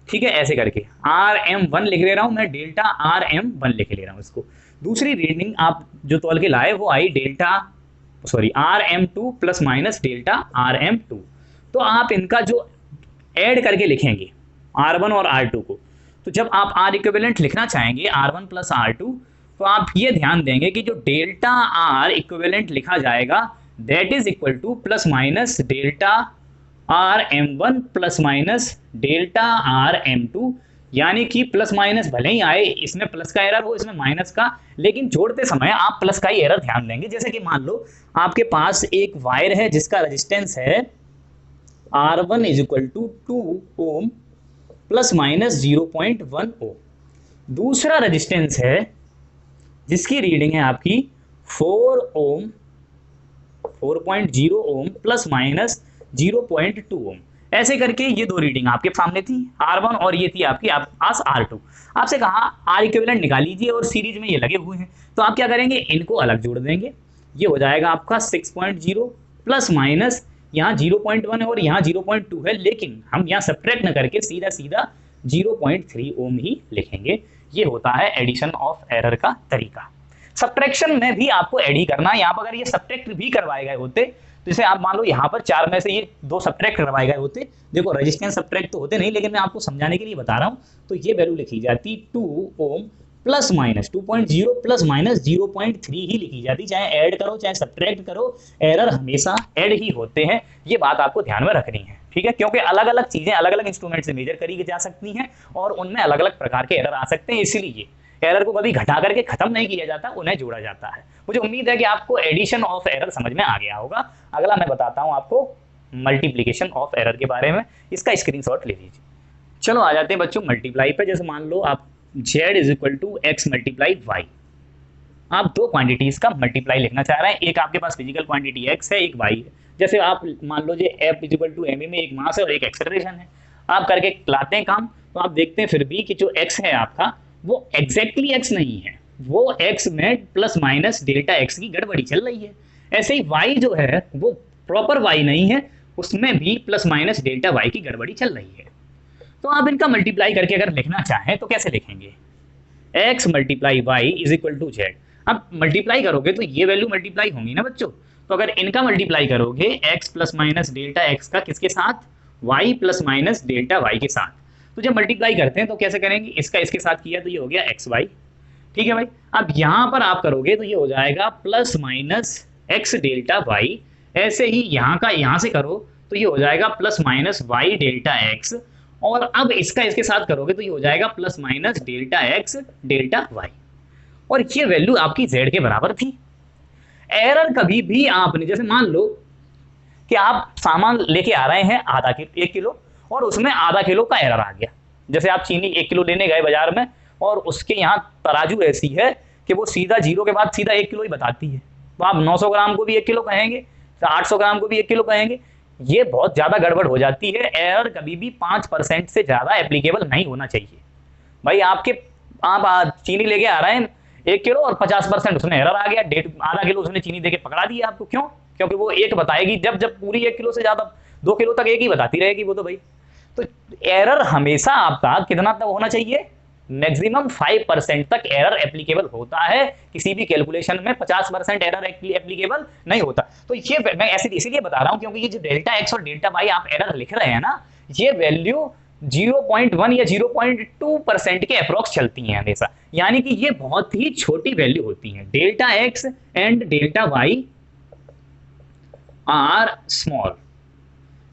ठीक है, ऐसे करके RM1 लिख ले रहा हूं मैं, डेल्टा RM1 लिख ले रहा हूं इसको। दूसरी रीडिंग आप जो तौल के लाए वो आई RM2 plus minus delta RM2। तो आप इनका जो ऐड करके लिखेंगे R1 और R2 को, तो जब आप R इक्विवेलेंट लिखना चाहेंगे R1 प्लस R2, तो आप ये ध्यान देंगे कि जो डेल्टा R इक्विवेलेंट लिखा जाएगा that is equal to plus minus delta RM1 plus minus delta RM2। यानी कि प्लस माइनस भले ही आए, इसमें प्लस का एरर हो, इसमें माइनस का, लेकिन जोड़ते समय आप प्लस का ही एरर ध्यान देंगे। जैसे कि मान लो आपके पास एक वायर है जिसका रेजिस्टेंस है R1 is equal to 2 ohm plus minus 0.1 ohm, दूसरा रेजिस्टेंस है जिसकी रीडिंग है आपकी 4 ओम 4.0 ओम प्लस माइनस 0.2 ओम। ऐसे करके ये दो रीडिंग आपके सामने थी R1 और ये थी आपकी पास R2। आपसे कहा R इक्विवेलेंट निकाल लीजिए और सीरीज में ये लगे हुए हैं, तो आप क्या करेंगे, इनको अलग जोड़ देंगे। ये हो जाएगा आपका 6.0 प्लस माइनस यहाँ 0.1 है और यहाँ 0.2 है, लेकिन हम यहाँ सब्ट्रैक्ट न करके सीधा सीधा 0.3 ओम ही लिखेंगे। ये होता है एडिशन ऑफ एरर का तरीका। सब्ट्रैक्शन में भी आपको एड ही करना है। यहाँ पर अगर ये सब्ट्रैक्ट भी करवाए गए होते, तो जैसे आप मान लो यहाँ पर 4 में से ये 2 सब्ट्रैक्ट करवाए गए होते, देखो रेजिस्टेंस सब्ट्रैक्ट तो होते नहीं, लेकिन मैं आपको समझाने के लिए बता रहा हूँ, तो ये वैल्यू लिखी जाती 2 ohm plus minus 2.0 plus minus 0.3 ही लिखी जाती। चाहे ऐड करो चाहे सब्ट्रैक्ट करो, एरर हमेशा ऐड ही होते हैं। ये बात आपको ध्यान में रखनी है, ठीक है, क्योंकि अलग अलग चीजें अलग अलग इंस्ट्रूमेंट से मेजर करी जा सकती हैं और उनमें अलग अलग प्रकार के एरर आ सकते हैं। इसीलिए एरर को कभी घटा करके खत्म नहीं किया जाता, उन्हें जोड़ा जाता है। मुझे उम्मीद है कि आपको एडिशन ऑफ एरर समझ में आ गया होगा। अगला मैं बताता हूं आपको मल्टीप्लिकेशन ऑफ एरर के बारे में। इसका स्क्रीनशॉट ले लीजिए। चलो आ जाते हैं बच्चों मल्टीप्लाई पे। जैसे मान लो आप z is equal to x multiply y, आप दो क्वांटिटीज का मल्टीप्लाई लिखना चाह रहे हैं। एक आपके पास फिजिकल क्वांटिटी x है, एक y है। जैसे आप मान लो f is equal to ma में एक मास है और एक एक्सेलरेशन है। आप करके लाते हैं काम, तो आप देखते हैं फिर भी कि जो x है आपका वो एग्जैक्टली x नहीं है, वो x में प्लस माइनस डेल्टा x की गड़बड़ी चल रही है। ऐसे ही y जो है वो प्रॉपर y नहीं है, उसमें भी प्लस माइनस डेल्टा y की गड़बड़ी चल रही है। तो आप इनका मल्टीप्लाई करके अगर लिखना चाहें तो कैसे लिखेंगे, x multiply y is equal to z. अब मल्टीप्लाई करोगे तो ये वैल्यू मल्टीप्लाई होंगी ना बच्चों, तो अगर इनका मल्टीप्लाई करोगे x plus minus delta x का किसके साथ, y plus minus delta y के साथ, तो जब मल्टीप्लाई करते हैं तो कैसे करेंगे, इसका इसके साथ किया तो ये हो गया एक्स वाई, ठीक है भाई। अब यहाँ पर आप करोगे तो ये हो जाएगा plus minus x delta y. ऐसे ही यहाँ का यहाँ से करो तो ये हो जाएगा plus minus Y delta x, और अब इसका इसके साथ करोगे तो ये हो जाएगा plus minus delta x delta Y, और ये वैल्यू आपकी जेड के बराबर थी। एरर कभी भी आपने, जैसे मान लो कि आप सामान लेके आ रहे हैं आधा किलो 1 किलो और उसमें आधा किलो का एरर आ गया। जैसे आप चीनी 1 किलो लेने गए बाजार में और उसके यहाँ तराजू ऐसी है कि वो सीधा जीरो के बाद सीधा 1 किलो ही बताती है, तो आप 900 ग्राम को भी 1 किलो कहेंगे, 800 ग्राम को भी 1 किलो कहेंगे, ये बहुत ज़्यादा गड़बड़ हो जाती है। एरर कभी भी 5% से ज़्यादा एप्लीकेबल नहीं होना चाहिए भाई। आप चीनी लेके आ रहे हैं 1 किलो और 50% उसमें एरर आ गया, आधा किलो उसने चीनी देके पकड़ा दिया आपको। क्यों? क्योंकि वो एक बताएगी, जब जब पूरी 1 किलो से ज़्यादा 2 किलो तक एक ही बताती रहेगी वो तो भाई। तो एरर हमेशा आपका कितना तक होना चाहिए, मैक्सिमम 5% तक एरर एप्लीकेबल होता है किसी भी कैलकुलेशन में, 50% एरर एप्लीकेबल नहीं होता। तो ये मैं ऐसे इसीलिए बता रहा हूं क्योंकि ये जो डेल्टा एक्स और डेल्टा वाई आप एरर लिख रहे हैं ना, ये वैल्यू 0.1 या 0.2% के अप्रोक्स चलती हैं हमेशा, यानी कि ये बहुत ही छोटी वैल्यू होती हैं। Delta x and delta y are small.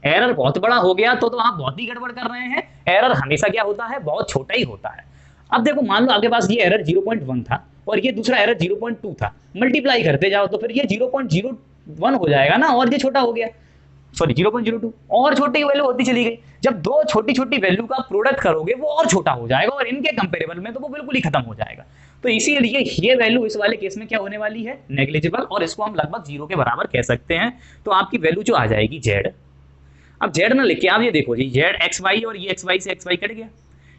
Error बहुत बड़ा हो गया तो आप बहुत ही गड़बड़ कर रहे हैं। एरर हमेशा क्या होता है, बहुत छोटा ही होता है। अब देखो मान लो आपके पास ये एरर 0.1 था और ये दूसरा एरर 0.2 था, मल्टीप्लाई करते जाओ तो फिर ये 0.01 हो जाएगा ना, और ये छोटा हो गया, सॉरी 0.02, और छोटी वैल्यू होती चली गई। जब दो छोटी छोटी वैल्यू का प्रोडक्ट करोगे वो और छोटा हो जाएगा, और इनके कंपेरेबल में तो वो बिल्कुल ही खत्म हो जाएगा। तो इसीलिए ये वैल्यू इस वाले केस में क्या होने वाली है, नेग्लिजिबल, और इसको हम लगभग 0 के बराबर कह सकते हैं। तो आपकी वैल्यू जो आ जाएगी जेड, अब जेड ना लिख के आप ये देखो जी, जेड एक्स वाई और ये एक्स वाई से एक्स वाई कट गया,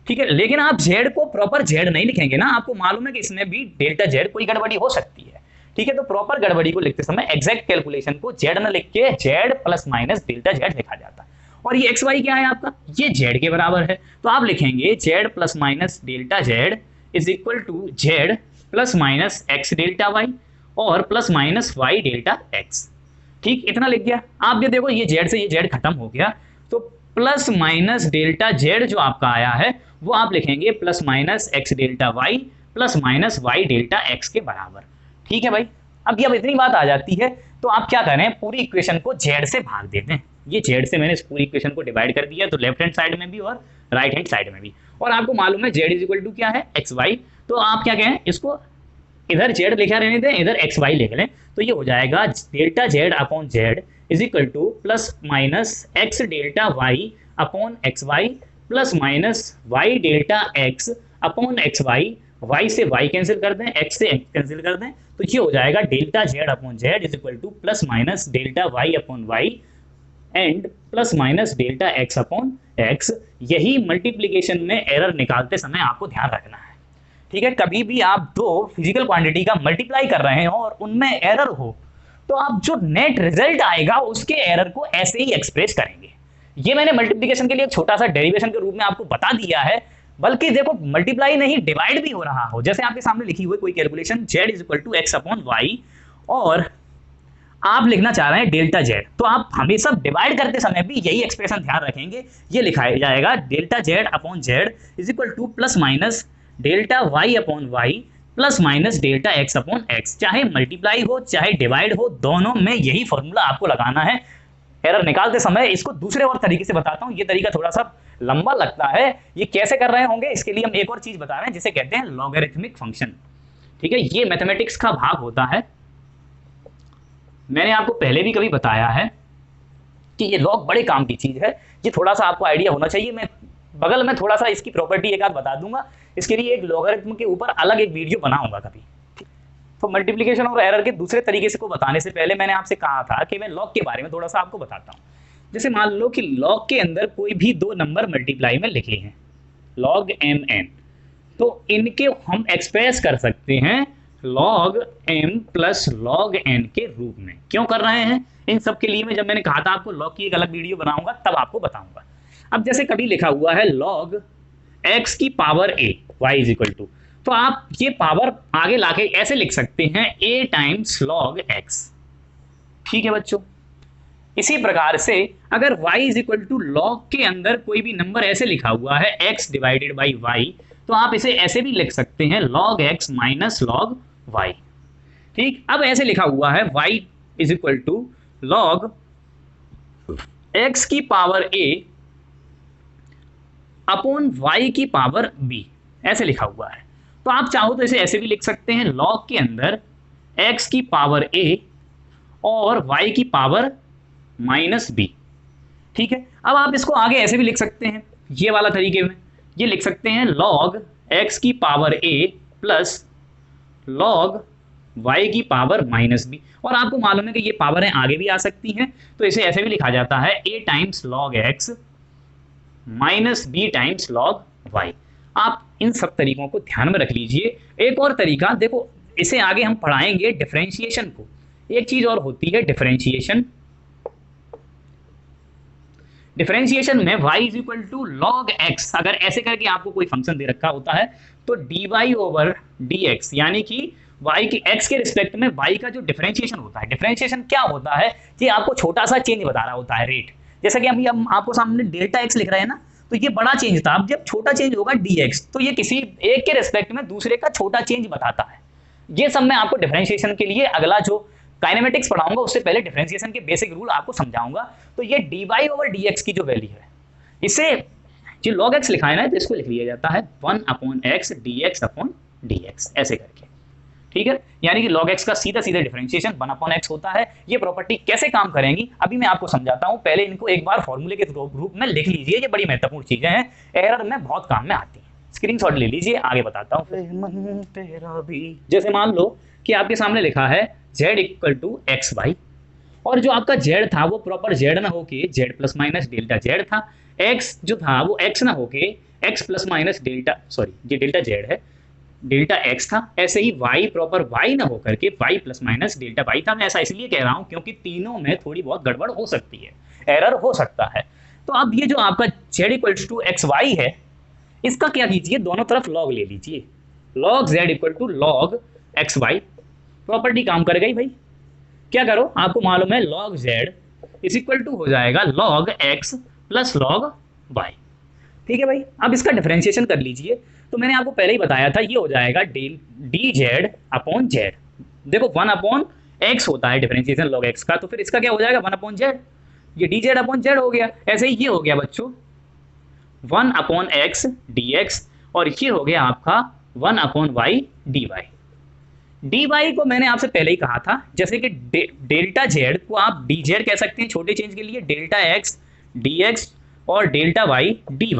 ठीक है। लेकिन आप जेड को प्रॉपर जेड नहीं लिखेंगे ना, आपको मालूम है कि इसमें भी डेल्टा जेड कोई गड़बड़ी हो सकती है, ठीक है। तो प्रॉपर गड़बड़ी को लिखते समय एग्जैक्ट कैलकुलेशन को जेड ना लिख के Z plus minus delta Z लिखा जाता है। और ये एक्स वाई क्या है आपका, ये जेड के बराबर है, तो आप लिखेंगे Z plus minus delta Z is equal to Z plus minus x delta Y और plus minus Y delta X, ठीक, इतना लिख गया। आप ये देखो ये जेड से ये जेड खत्म हो गया, तो प्लस माइनस डेल्टा जेड जो आपका आया है वो आप लिखेंगे plus minus x delta y plus minus Y delta x के बराबर, ठीक है भाई। अब इतनी बात आ जाती है तो आप क्या करें, पूरी इक्वेशन को जेड से भाग देते हैं। ये जेड से मैंने इस पूरी इक्वेशन को डिवाइड कर दिया, तो लेफ्ट हैंड साइड में भी और राइट हैंड साइड में भी, और आपको मालूम है जेड इज इक्वल टू क्या है, एक्स वाई। तो आप क्या कहें, इसको इधर जेड लिखा रहने दें, इधर एक्स वाई लिख लें, तो ये हो जाएगा delta Z upon Z is equal to plus minus x delta Y upon x y plus minus Y delta x upon x y y से y कैंसिल कर दें, x से x कैंसिल कर दें, तो ये हो जाएगा delta Z upon Z is equal to plus minus delta Y upon y and plus minus delta x upon x. यही मल्टीप्लीकेशन में एरर निकालते समय आपको ध्यान रखना है, ठीक है। कभी भी आप दो फिजिकल क्वांटिटी का मल्टीप्लाई कर रहे हो और उनमें एरर हो, तो आप जो नेट रिजल्ट आएगा उसके एरर को ऐसे ही एक्सप्रेस करेंगे। ये मैंने मल्टीप्लीकेशन के लिए एक छोटा सा डेरिवेशन के रूप में आपको बता दिया है, बल्कि देखो मल्टीप्लाई नहीं डिवाइड भी हो रहा हो, जैसे आपके सामने लिखी हुई कोई calculation z is equal to x upon y और आप लिखना चाह रहे हैं डेल्टा जेड, तो आप हमेशा डिवाइड करते समय भी यही एक्सप्रेशन ध्यान रखेंगे, ये लिखा जाएगा delta Z upon Z is equal to plus minus delta Y upon y plus minus delta x upon x. चाहे मल्टीप्लाई हो चाहे डिवाइड हो, दोनों में यही फॉर्मूला आपको लगाना है एरर निकालते समय। इसको दूसरे और तरीके से बताता हूँ, ये तरीका थोड़ा सा लंबा लगता है, ये कैसे कर रहे होंगे इसके लिए हम एक और चीज बता रहे हैं जिसे कहते हैं लॉगरिथमिक फंक्शन, ठीक है। ये मैथमेटिक्स का भाग होता है, मैंने आपको पहले भी कभी बताया है कि ये लॉग बड़े काम की चीज है, ये थोड़ा सा आपको आइडिया होना चाहिए। मैं बगल में थोड़ा सा इसकी प्रॉपर्टी एक आध बता दूंगा, इसके लिए एक लॉगरिथम के ऊपर अलग एक वीडियो बनाऊंगा कभी। तो मल्टीप्लिकेशन और एरर के दूसरे तरीके से को बताने से पहले मैंने आपसे कहा था कि मैं लॉग के बारे में थोड़ा सा आपको बताता हूँ। जैसे मान लो कि लॉग के अंदर कोई भी दो नंबर मल्टीप्लाई में लिखे हैं लॉग एम एन, तो इनके हम एक्सप्रेस कर सकते हैं log m plus log n के रूप में। क्यों कर रहे हैं इन सब के लिए मैं, जब मैंने कहा था आपको लॉग की एक अलग वीडियो बनाऊंगा तब आपको बताऊंगा। अब जैसे कभी लिखा हुआ है लॉग एक्स की power a y is equal to, तो आप ये पावर आगे लाके ऐसे लिख सकते हैं a टाइम्स लॉग x, ठीक है बच्चों। इसी प्रकार से अगर y is equal to log के अंदर कोई भी नंबर ऐसे लिखा हुआ है x डिवाइडेड बाई y, तो आप इसे ऐसे भी लिख सकते हैं log x minus log y, ठीक। अब ऐसे लिखा हुआ है y is equal to log x की पावर a अपॉन y की पावर b, ऐसे लिखा हुआ है। तो आप चाहो तो इसे ऐसे भी लिख सकते हैं लॉग के अंदर x की पावर a और y की पावर माइनस b, ठीक है। अब आप इसको आगे ऐसे भी लिख सकते हैं, ये वाला तरीके में ये लिख सकते हैं लॉग x की power a plus log y की पावर माइनस b, और आपको मालूम है कि ये पावरें आगे भी आ सकती हैं, तो इसे ऐसे भी लिखा जाता है a times log x minus b times log y। आप इन सब तरीकों को ध्यान में रख लीजिए। एक और तरीका देखो, इसे आगे हम पढ़ाएंगे डिफरेंशिएशन को, एक चीज और होती है डिफरेंशिएशन। डिफरेंशिएशन में y is equal to log x, अगर ऐसे करके आपको कोई फंक्शन दे रखा होता है तो dy ओवर dx, यानी कि y की x के रिस्पेक्ट में y का जो डिफरेंशिएशन होता है, डिफरेंशिएशन क्या होता है, ये आपको छोटा सा चेंज बता रहा होता है रेट। जैसा कि अभी हम आपको सामने डेल्टा x लिख रहे हैं ना, तो ये बड़ा चेंज था, अब जब छोटा चेंज होगा dx, तो ये किसी एक के रिस्पेक्ट में दूसरे का छोटा चेंज बताता है। ये सब मैं आपको डिफरेंशिएशन के लिए अगला जो काइनेमेटिक्स पढ़ाऊंगा उससे पहले डिफरेंशिएशन के बेसिक रूल आपको समझाऊंगा। तो ये dy ओवर dx की जो वैल्यू है, इसे जो log x लिखा है ना, तो इसको लिख लिया जाता है 1 upon x dx upon dx, ऐसे करके, ठीक है। यानी कि log x का सीधा सीधा डिफरेंशिएशन 1 अपॉन x होता है। ये प्रॉपर्टी कैसे काम करेंगी अभी मैं आपको समझाता हूं, पहले इनको एक बार फॉर्मूले के रूप में लिख लीजिए, ये बड़ी महत्वपूर्ण चीजें हैं, एरर में बहुत काम में आती है। स्क्रीनशॉट ले लीजिए, आगे बताता हूं। जैसे मान लो कि आपके सामने लिखा है z equal to x y, और जो आपका z था वो प्रॉपर z ना होके z plus minus delta z था, x जो था वो x ना होके x plus minus delta, sorry ये डेल्टा z है, डेल्टा x था। ऐसे ही y प्रॉपर y ना होकर के y plus minus delta y था। मैं ऐसा इसलिए कह रहा हूं क्योंकि तीनों में थोड़ी बहुत गड़बड़ हो सकती है, एरर हो सकता है। तो अब ये जो आपका z equal to x y है, इसका क्या कीजिए, दोनों तरफ log ले लीजिए, log z equal to log x y, property काम कर गई भाई। क्या करो, आपको मालूम है log z is equal to हो जाएगा log x plus log y, ठीक है भाई। अब इसका डिफरेंशिएशन कर लीजिए, तो मैंने आपको पहले ही बताया था ये हो जाएगा dz अपॉन z। देखो 1 अपॉन x होता है डिफरेंशिएशन log x का, तो फिर इसका क्या हो जाएगा 1 अपॉन z, ये dz अपॉन z हो गया। ऐसे ही ये हो गया बच्चों 1 अपॉन x dx, और ये हो गया आपका 1 अपॉन y dy। dy को मैंने आपसे पहले ही कहा था, जैसे कि डेल्टा z को आप dz कह सकते हैं छोटे चेंज के लिए, डेल्टा x dx और डेल्टा y dy।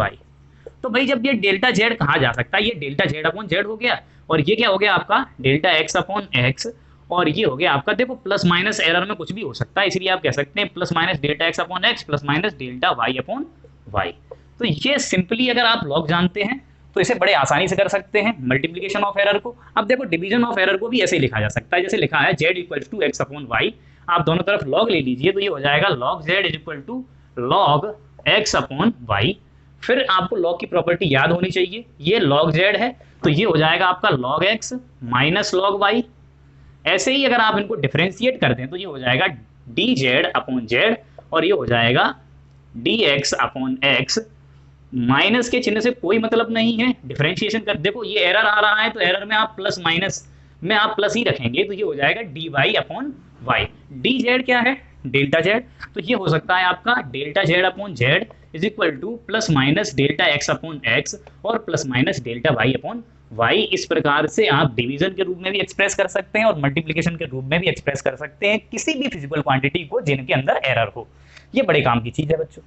तो भाई जब ये डेल्टा जेड कहा जा सकता है, ये डेल्टा जेड अपॉन जेड हो गया, और ये क्या हो गया आपका डेल्टा एक्स अपॉन एक्स, और ये हो गया आपका, देखो प्लस माइनस एरर में कुछ भी हो सकता है, इसलिए आप कह सकते हैं plus minus delta x upon x plus minus delta Y upon y. तो ये सिंपली अगर आप लॉग जानते हैं तो इसे बड़े आसानी से कर सकते हैं मल्टीप्लीकेशन ऑफ एरर को। अब देखो डिवीजन ऑफ एरर को भी ऐसे ही लिखा जा सकता है, जैसे लिखा है z equal to x upon y, आप दोनों तरफ लॉग ले लीजिए तो ये हो जाएगा log z is equal to log x upon y. फिर आपको लॉग की प्रॉपर्टी याद होनी चाहिए, ये लॉग जेड है तो ये हो जाएगा आपका log x minus log y. ऐसे ही अगर आप इनको डिफरेंशिएट कर दें तो ये हो जाएगा डी जेड अपॉन जेड, और ये हो जाएगा D x upon x. Minus के चिन्ह से कोई मतलब नहीं है, डिफरेंशिएशन कर, देखो ये एरर आ रहा है तो एरर में आप प्लस माइनस में आप प्लस ही रखेंगे, तो ये हो जाएगा d y upon y. D z क्या है डेल्टा जेड, तो ये हो सकता है आपका delta Z upon Z is equal to plus minus delta x upon X और plus minus delta Y upon Y. इस प्रकार से आप डिवीजन के रूप में भी एक्सप्रेस कर सकते हैं और मल्टीप्लिकेशन के रूप में भी एक्सप्रेस कर सकते हैं किसी भी फिजिकल क्वांटिटी को जिनके अंदर एरर हो। ये बड़े काम की चीज है बच्चों,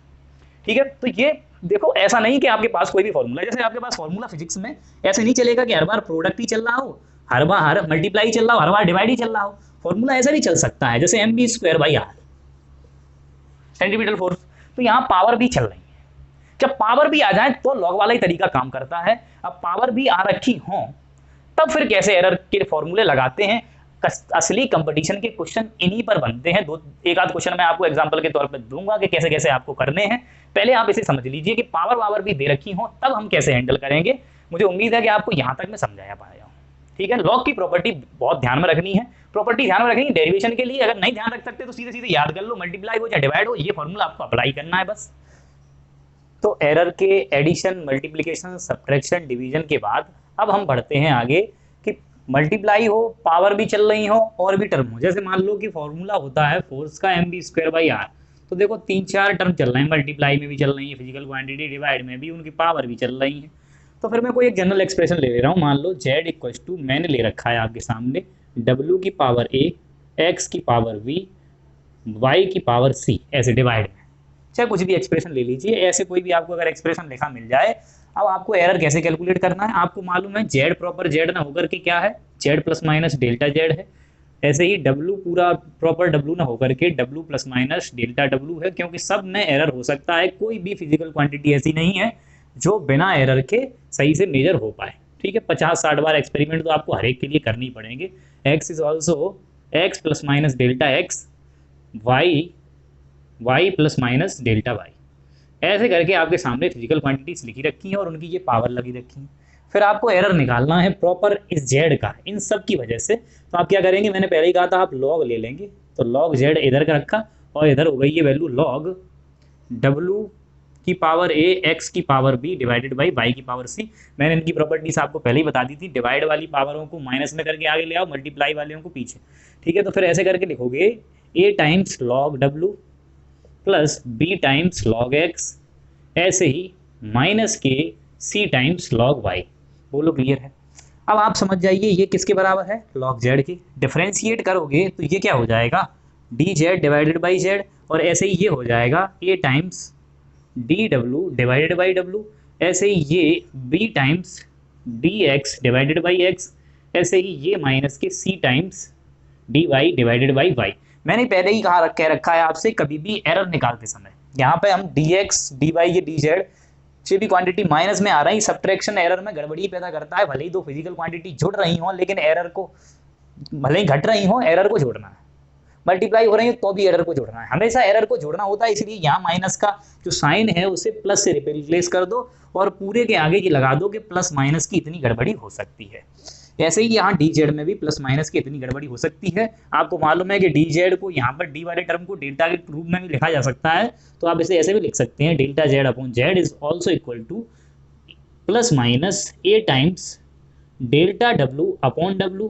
ठीक है। तो ये देखो ऐसा नहीं कि आपके पास कोई भी फॉर्मूला, जैसे आपके पास फॉर्मूला फिजिक्स में ऐसे नहीं चलेगा कि हर बार प्रोडक्ट ही चल रहा हो, हर बार मल्टीप्लाई चल रहा हो, हर बार डिवाइड ही चल रहा हो। फॉर्मूला ऐसा भी चल सकता है जैसे mv square by R centimetre force, तो यहाँ पावर भी चल रही है। जब पावर भी आ जाए तो लॉग वाला ही तरीका काम करता है। अब पावर भी आ रखी हो तब फिर कैसे एरर के फॉर्मूले लगाते हैं। असली कंपटीशन के क्वेश्चन इन्हीं पर बनते हैं। दो एक आध क्वेश्चन मैं आपको एग्जांपल के तौर पे दूंगा कि कैसे कैसे आपको करने हैं। पहले आप इसे समझ लीजिए कि पावर वावर भी दे रखी हो तब हम कैसे हैंडल करेंगे। मुझे उम्मीद है कि आपको यहाँ तक मैं समझाया पाया हूँ, ठीक है। लॉग की प्रॉपर्टी बहुत ध्यान में रखनी है, प्रॉपर्टी ध्यान में रखनी डेरिवेशन के लिए। अगर नहीं ध्यान रख सकते तो सीधे सीधे याद कर लो, मल्टीप्लाई हो या डिवाइड हो, ये फॉर्मूला आपको अप्लाई करना है बस। तो एरर के एडिशन, मल्टीप्लिकेशन, सब्ट्रैक्शन, डिवीजन के बाद अब हम बढ़ते हैं आगे कि मल्टीप्लाई हो, पावर भी चल रही हो और भी टर्म हो। जैसे मान लो कि फॉर्मूला होता है फोर्स का mv स्क्वायर बाई आर, तो देखो 3-4 टर्म चल रहे हैं, मल्टीप्लाई में भी चल रही है, फिजिकल क्वांटिटी डिवाइड में भी उनकी पावर भी चल रही है। तो फिर मैं कोई एक जनरल एक्सप्रेशन ले रहा हूँ, मान लो z इक्वल टू मैंने ले रखा है आपके सामने w की पावर a, x की पावर v, y की पावर c, ऐसे डिवाइड में, चाहे कुछ भी एक्सप्रेशन ले लीजिए। ऐसे कोई भी आपको अगर एक्सप्रेशन लिखा मिल जाए, अब आपको एरर कैसे कैलकुलेट करना है। आपको मालूम है z प्रॉपर z ना होकर के क्या है, z plus minus delta z है। ऐसे ही w पूरा प्रॉपर w ना होकर के w plus minus delta w है, क्योंकि सब में एरर हो सकता है। कोई भी फिजिकल क्वांटिटी ऐसी नहीं है जो बिना एरर के सही से मेजर हो पाए, ठीक है। 50-60 बार एक्सपेरिमेंट तो आपको हर एक के लिए करनी पड़ेंगे। x is also x plus minus delta x, y plus minus delta y, ऐसे करके आपके सामने फिजिकल क्वांटिटीज लिखी रखी हैं और उनकी ये पावर लगी रखी है। फिर आपको एरर निकालना है प्रॉपर इस जेड का, इन सब की वजह से। तो आप क्या करेंगे, मैंने पहले ही कहा था आप लॉग ले लेंगे, तो लॉग जेड इधर का रखा और इधर हो गई ये वैल्यू लॉग w की पावर a, x की power b divided by y की पावर c। मैंने इनकी प्रॉपर्टीज आपको पहले ही बता दी थी, डिवाइड वाली पावरों को माइनस में करके आगे ले आओ, मल्टीप्लाई वाले को पीछे, ठीक है। तो फिर ऐसे करके लिखोगे a times log w plus b times log x, ऐसे ही माइनस के c टाइम्स लॉग y। बोलो क्लियर है। अब आप समझ जाइए ये किसके बराबर है, लॉग z के। डिफरेंशिएट करोगे तो ये क्या हो जाएगा, D Z divided by Z, और ऐसे ही ये हो जाएगा a times D W divided by W, ऐसे ही ये b times D x divided by x, ऐसे ही ये माइनस के c times D Y divided by Y. मैंने पहले ही कह रखा है आपसे, कभी भी एरर निकालते समय यहाँ पे हम डी एक्स डी वाई ये डी जेड से भी क्वांटिटी माइनस में आ रही, सब्ट्रैक्शन एरर में गड़बड़ी पैदा करता है। भले ही दो फिजिकल क्वांटिटी जुड़ रही हो लेकिन एरर को, भले ही घट रही हो एरर को जोड़ना है, मल्टीप्लाई हो रही है तो भी एरर को जोड़ना है, हमेशा एरर को जोड़ना होता है। इसलिए यहाँ माइनस का जो साइन है उसे प्लस से रिप्लेस कर दो और पूरे के आगे ये लगा दो कि प्लस माइनस की इतनी गड़बड़ी हो सकती है। ऐसे ही यहाँ डी जेड में भी प्लस माइनस की इतनी गड़बड़ी हो सकती है। आपको मालूम है कि डी जेड को यहाँ पर डी वाले टर्म को डेल्टा के रूप में भी लिखा जा सकता है, तो आप इसे ऐसे भी लिख सकते हैं, delta Z upon Z is also equal to plus minus a times delta w upon w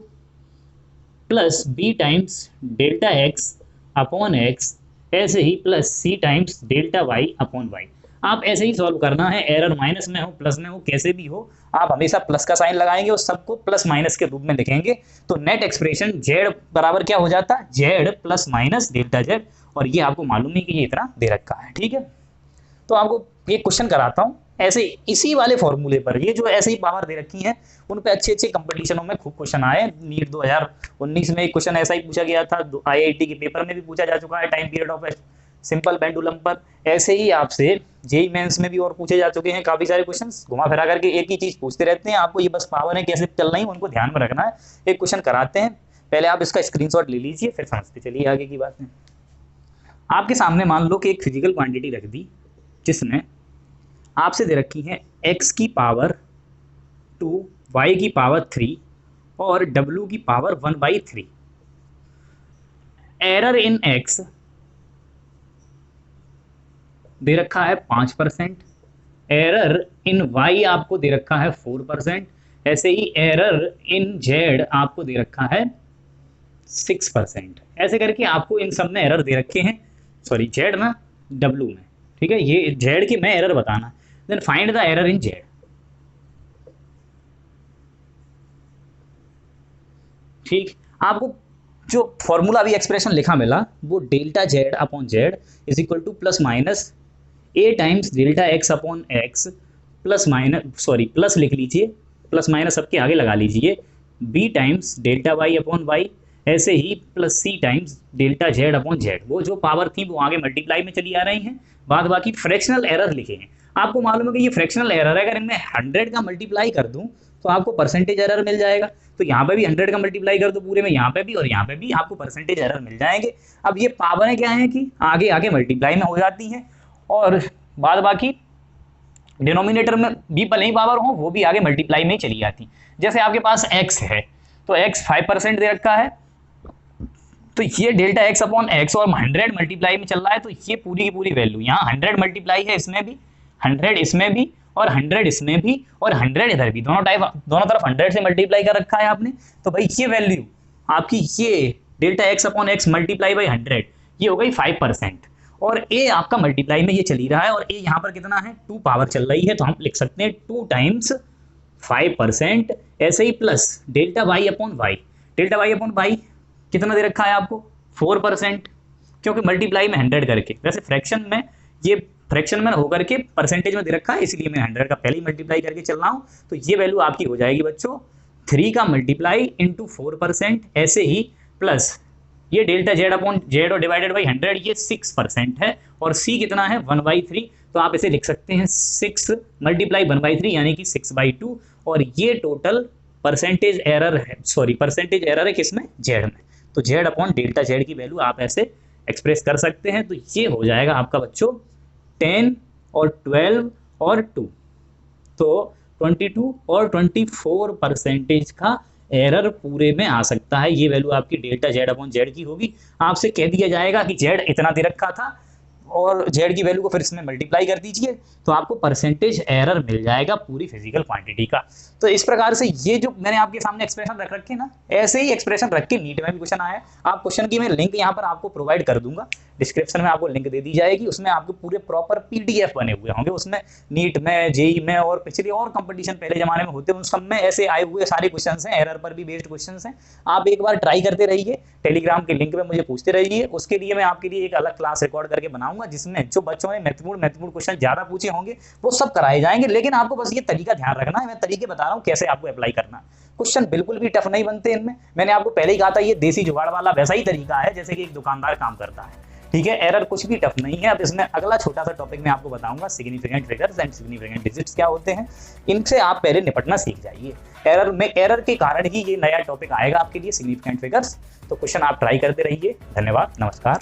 plus b times delta x upon x, ऐसे ही plus c times delta y upon y। आप ऐसे ही सॉल्व करना है, एरर माइनस में हो प्लस में हो कैसे भी हो, आप हमेशा प्लस का साइन लगाएंगे और सबको प्लस माइनस के रूप में लिखेंगे। तो नेट एक्सप्रेशन z बराबर क्या हो जाता है, z plus minus delta z, और ये आपको मालूम नहीं कि ये इतना दे रखा है, ठीक है। तो आपको एक क्वेश्चन कराता हूँ, ऐसे इसी वाले फॉर्मूले पर, ये जो ऐसे ही पावर दे रखी हैं उन पे अच्छे अच्छे कंपटीशनों में खूब क्वेश्चन आए। नीट 2019 में एक क्वेश्चन ऐसा ही पूछा गया था, IIT के पेपर में भी पूछा जा चुका है, time period of simple pendulum पर। ऐसे ही आपसे जेईई मेंस में भी और पूछे जा चुके हैं काफी सारे क्वेश्चंस। घुमा फिरा करके एक ही चीज पूछते रहते हैं, आपको ये बस पावर है कैसे चलना है उनको ध्यान में रखना है। एक क्वेश्चन कराते हैं, पहले आप इसका स्क्रीनशॉट ले लीजिए, फिर समझते चलिए आगे की बातें। आपके सामने मान लो कि एक फिजिकल क्वांटिटी रख दी जिसमें आपसे दे रखी है x की पावर 2, y की पावर 3 और w की पावर 1/3। एरर इन x दे रखा है 5%, एरर इन y आपको दे रखा है 4%, ऐसे ही एरर इन z आपको दे रखा है 6%। ऐसे करके आपको इन सब में एरर दे रखे हैं, सॉरी z में w में, ठीक है, ये z की मैं एरर बताना। Then find the error in z। ठीक, आपको जो फॉर्मूला अभी एक्सप्रेशन लिखा मिला वो delta z upon z is equal to plus minus a times delta x upon x plus minus, sorry plus लिख लीजिए, प्लस माइनस सबके आगे लगा लीजिए, b times delta y upon y, ऐसे ही plus c times delta z upon z। वो जो पावर थी वो आगे मल्टीप्लाई में चली आ रही हैं, बाद बाकी फ्रैक्शनल एरर लिखे हैं। आपको मालूम है कि ये फ्रैक्शनल एरर है, अगर इनमें 100 का मल्टीप्लाई कर दूं तो आपको परसेंटेज एरर मिल जाएगा। तो यहाँ पे भी 100 का मल्टीप्लाई कर दो पूरे में, यहाँ पे भी और यहाँ पे भी आपको परसेंटेज एरर मिल जाएंगे। अब ये पावरें क्या हैं कि आगे आगे मल्टीप्लाई में हो जाती हैं और बाद बाकी डिनोमिनेटर में भी भले ही पावर हो वो भी आगे मल्टीप्लाई में ही चली जाती। जैसे आपके पास x है तो x 5% दे रखा है, तो ये डेल्टा x अपॉन x और 100 मल्टीप्लाई में चल रहा है, तो ये पूरी की पूरी वैल्यू यहाँ 100 मल्टीप्लाई है, इसमें भी 100 इसमें भी और 100 इसमें भी और 100 इधर भी, दोनों तरफ 100 से मल्टीप्लाई कर रखा है आपने। तो भाई ये वैल्यू आपकी ये delta x upon x multiply by 100 ये हो गई 5%। और a आपका मल्टीप्लाई में ये चली रहा है और a यहाँ पर कितना है 2 पावर चल रही है, तो हम लिख सकते हैं 2 टाइम्स 5%। ऐसे ही plus delta y upon y, delta y upon y कितना दे रखा है आपको 4%, क्योंकि मल्टीप्लाई में 100 करके, वैसे फ्रैक्शन में ये फ्रैक्शन में होकर के परसेंटेज में दे रखा है, इसलिए मैं 100 का पहले ही मल्टीप्लाई करके चल रहा हूँ। तो ये वैल्यू आपकी हो जाएगी बच्चों 3 का मल्टीप्लाई इंटू 4%, ऐसे ही प्लस ये डेल्टा z अपॉन z और डिवाइडेड बाई 100 ये 6% है और c कितना है 1/3, तो आप इसे लिख सकते हैं 6 मल्टीप्लाई 1/3 यानी कि 6/2। और ये टोटल परसेंटेज एरर है, सॉरी परसेंटेज एरर है किसमें z में, तो z अपॉन डेल्टा z की वैल्यू आप ऐसे एक्सप्रेस कर सकते हैं। तो ये हो जाएगा आपका बच्चों 10 और 12 और 2, तो 22 और 24% का एरर पूरे में आ सकता है। ये वैल्यू आपकी डेल्टा z अपॉन z की होगी। आपसे कह दिया जाएगा कि z इतना दे रखा था और z की वैल्यू को फिर इसमें मल्टीप्लाई कर दीजिए तो आपको परसेंटेज एरर मिल जाएगा पूरी फिजिकल क्वांटिटी का। तो इस प्रकार से ये जो मैंने आपके सामने एक्सप्रेशन रख रखे ना, ऐसे ही एक्सप्रेशन रख के नीट में भी क्वेश्चन आया। आप क्वेश्चन की मैं लिंक यहाँ पर आपको प्रोवाइड कर दूंगा, डिस्क्रिप्शन में आपको लिंक दे दी जाएगी, उसमें आपको पूरे प्रॉपर PDF बने हुए होंगे। उसमें नीट में, जेईई में और पिछले और कंपटीशन पहले जमाने में होते हैं उन सब में ऐसे आए हुए सारे क्वेश्चन हैं, एरर पर भी बेस्ड क्वेश्चन हैं। आप एक बार ट्राई करते रहिए, टेलीग्राम के लिंक में मुझे पूछते रहिए। उसके लिए मैं आपके लिए एक अलग क्लास रिकॉर्ड करके बनाऊंगा जिसमें जो बच्चों ने महत्वपूर्ण क्वेश्चन ज्यादा पूछे होंगे वो सब कराए जाएंगे। लेकिन आपको बस ये तरीका ध्यान रखना है, मैं तरीके बता रहा हूँ कैसे आपको अप्लाई करना। क्वेश्चन बिल्कुल भी टफ नहीं बनते इनमें, मैंने आपको पहले ही कहा था ये देसी जुगाड़ वाला वैसा ही तरीका है जैसे कि एक दुकानदार काम करता है, ठीक है। एरर कुछ भी टफ नहीं है। अब इसमें अगला छोटा सा टॉपिक मैं आपको बताऊंगा, significant figures and significant digits क्या होते हैं, इनसे आप पहले निपटना सीख जाइए। एरर के कारण ही ये नया टॉपिक आएगा आपके लिए, सिग्निफिकेंट फिगर्स। तो क्वेश्चन आप ट्राई करते रहिए। धन्यवाद, नमस्कार।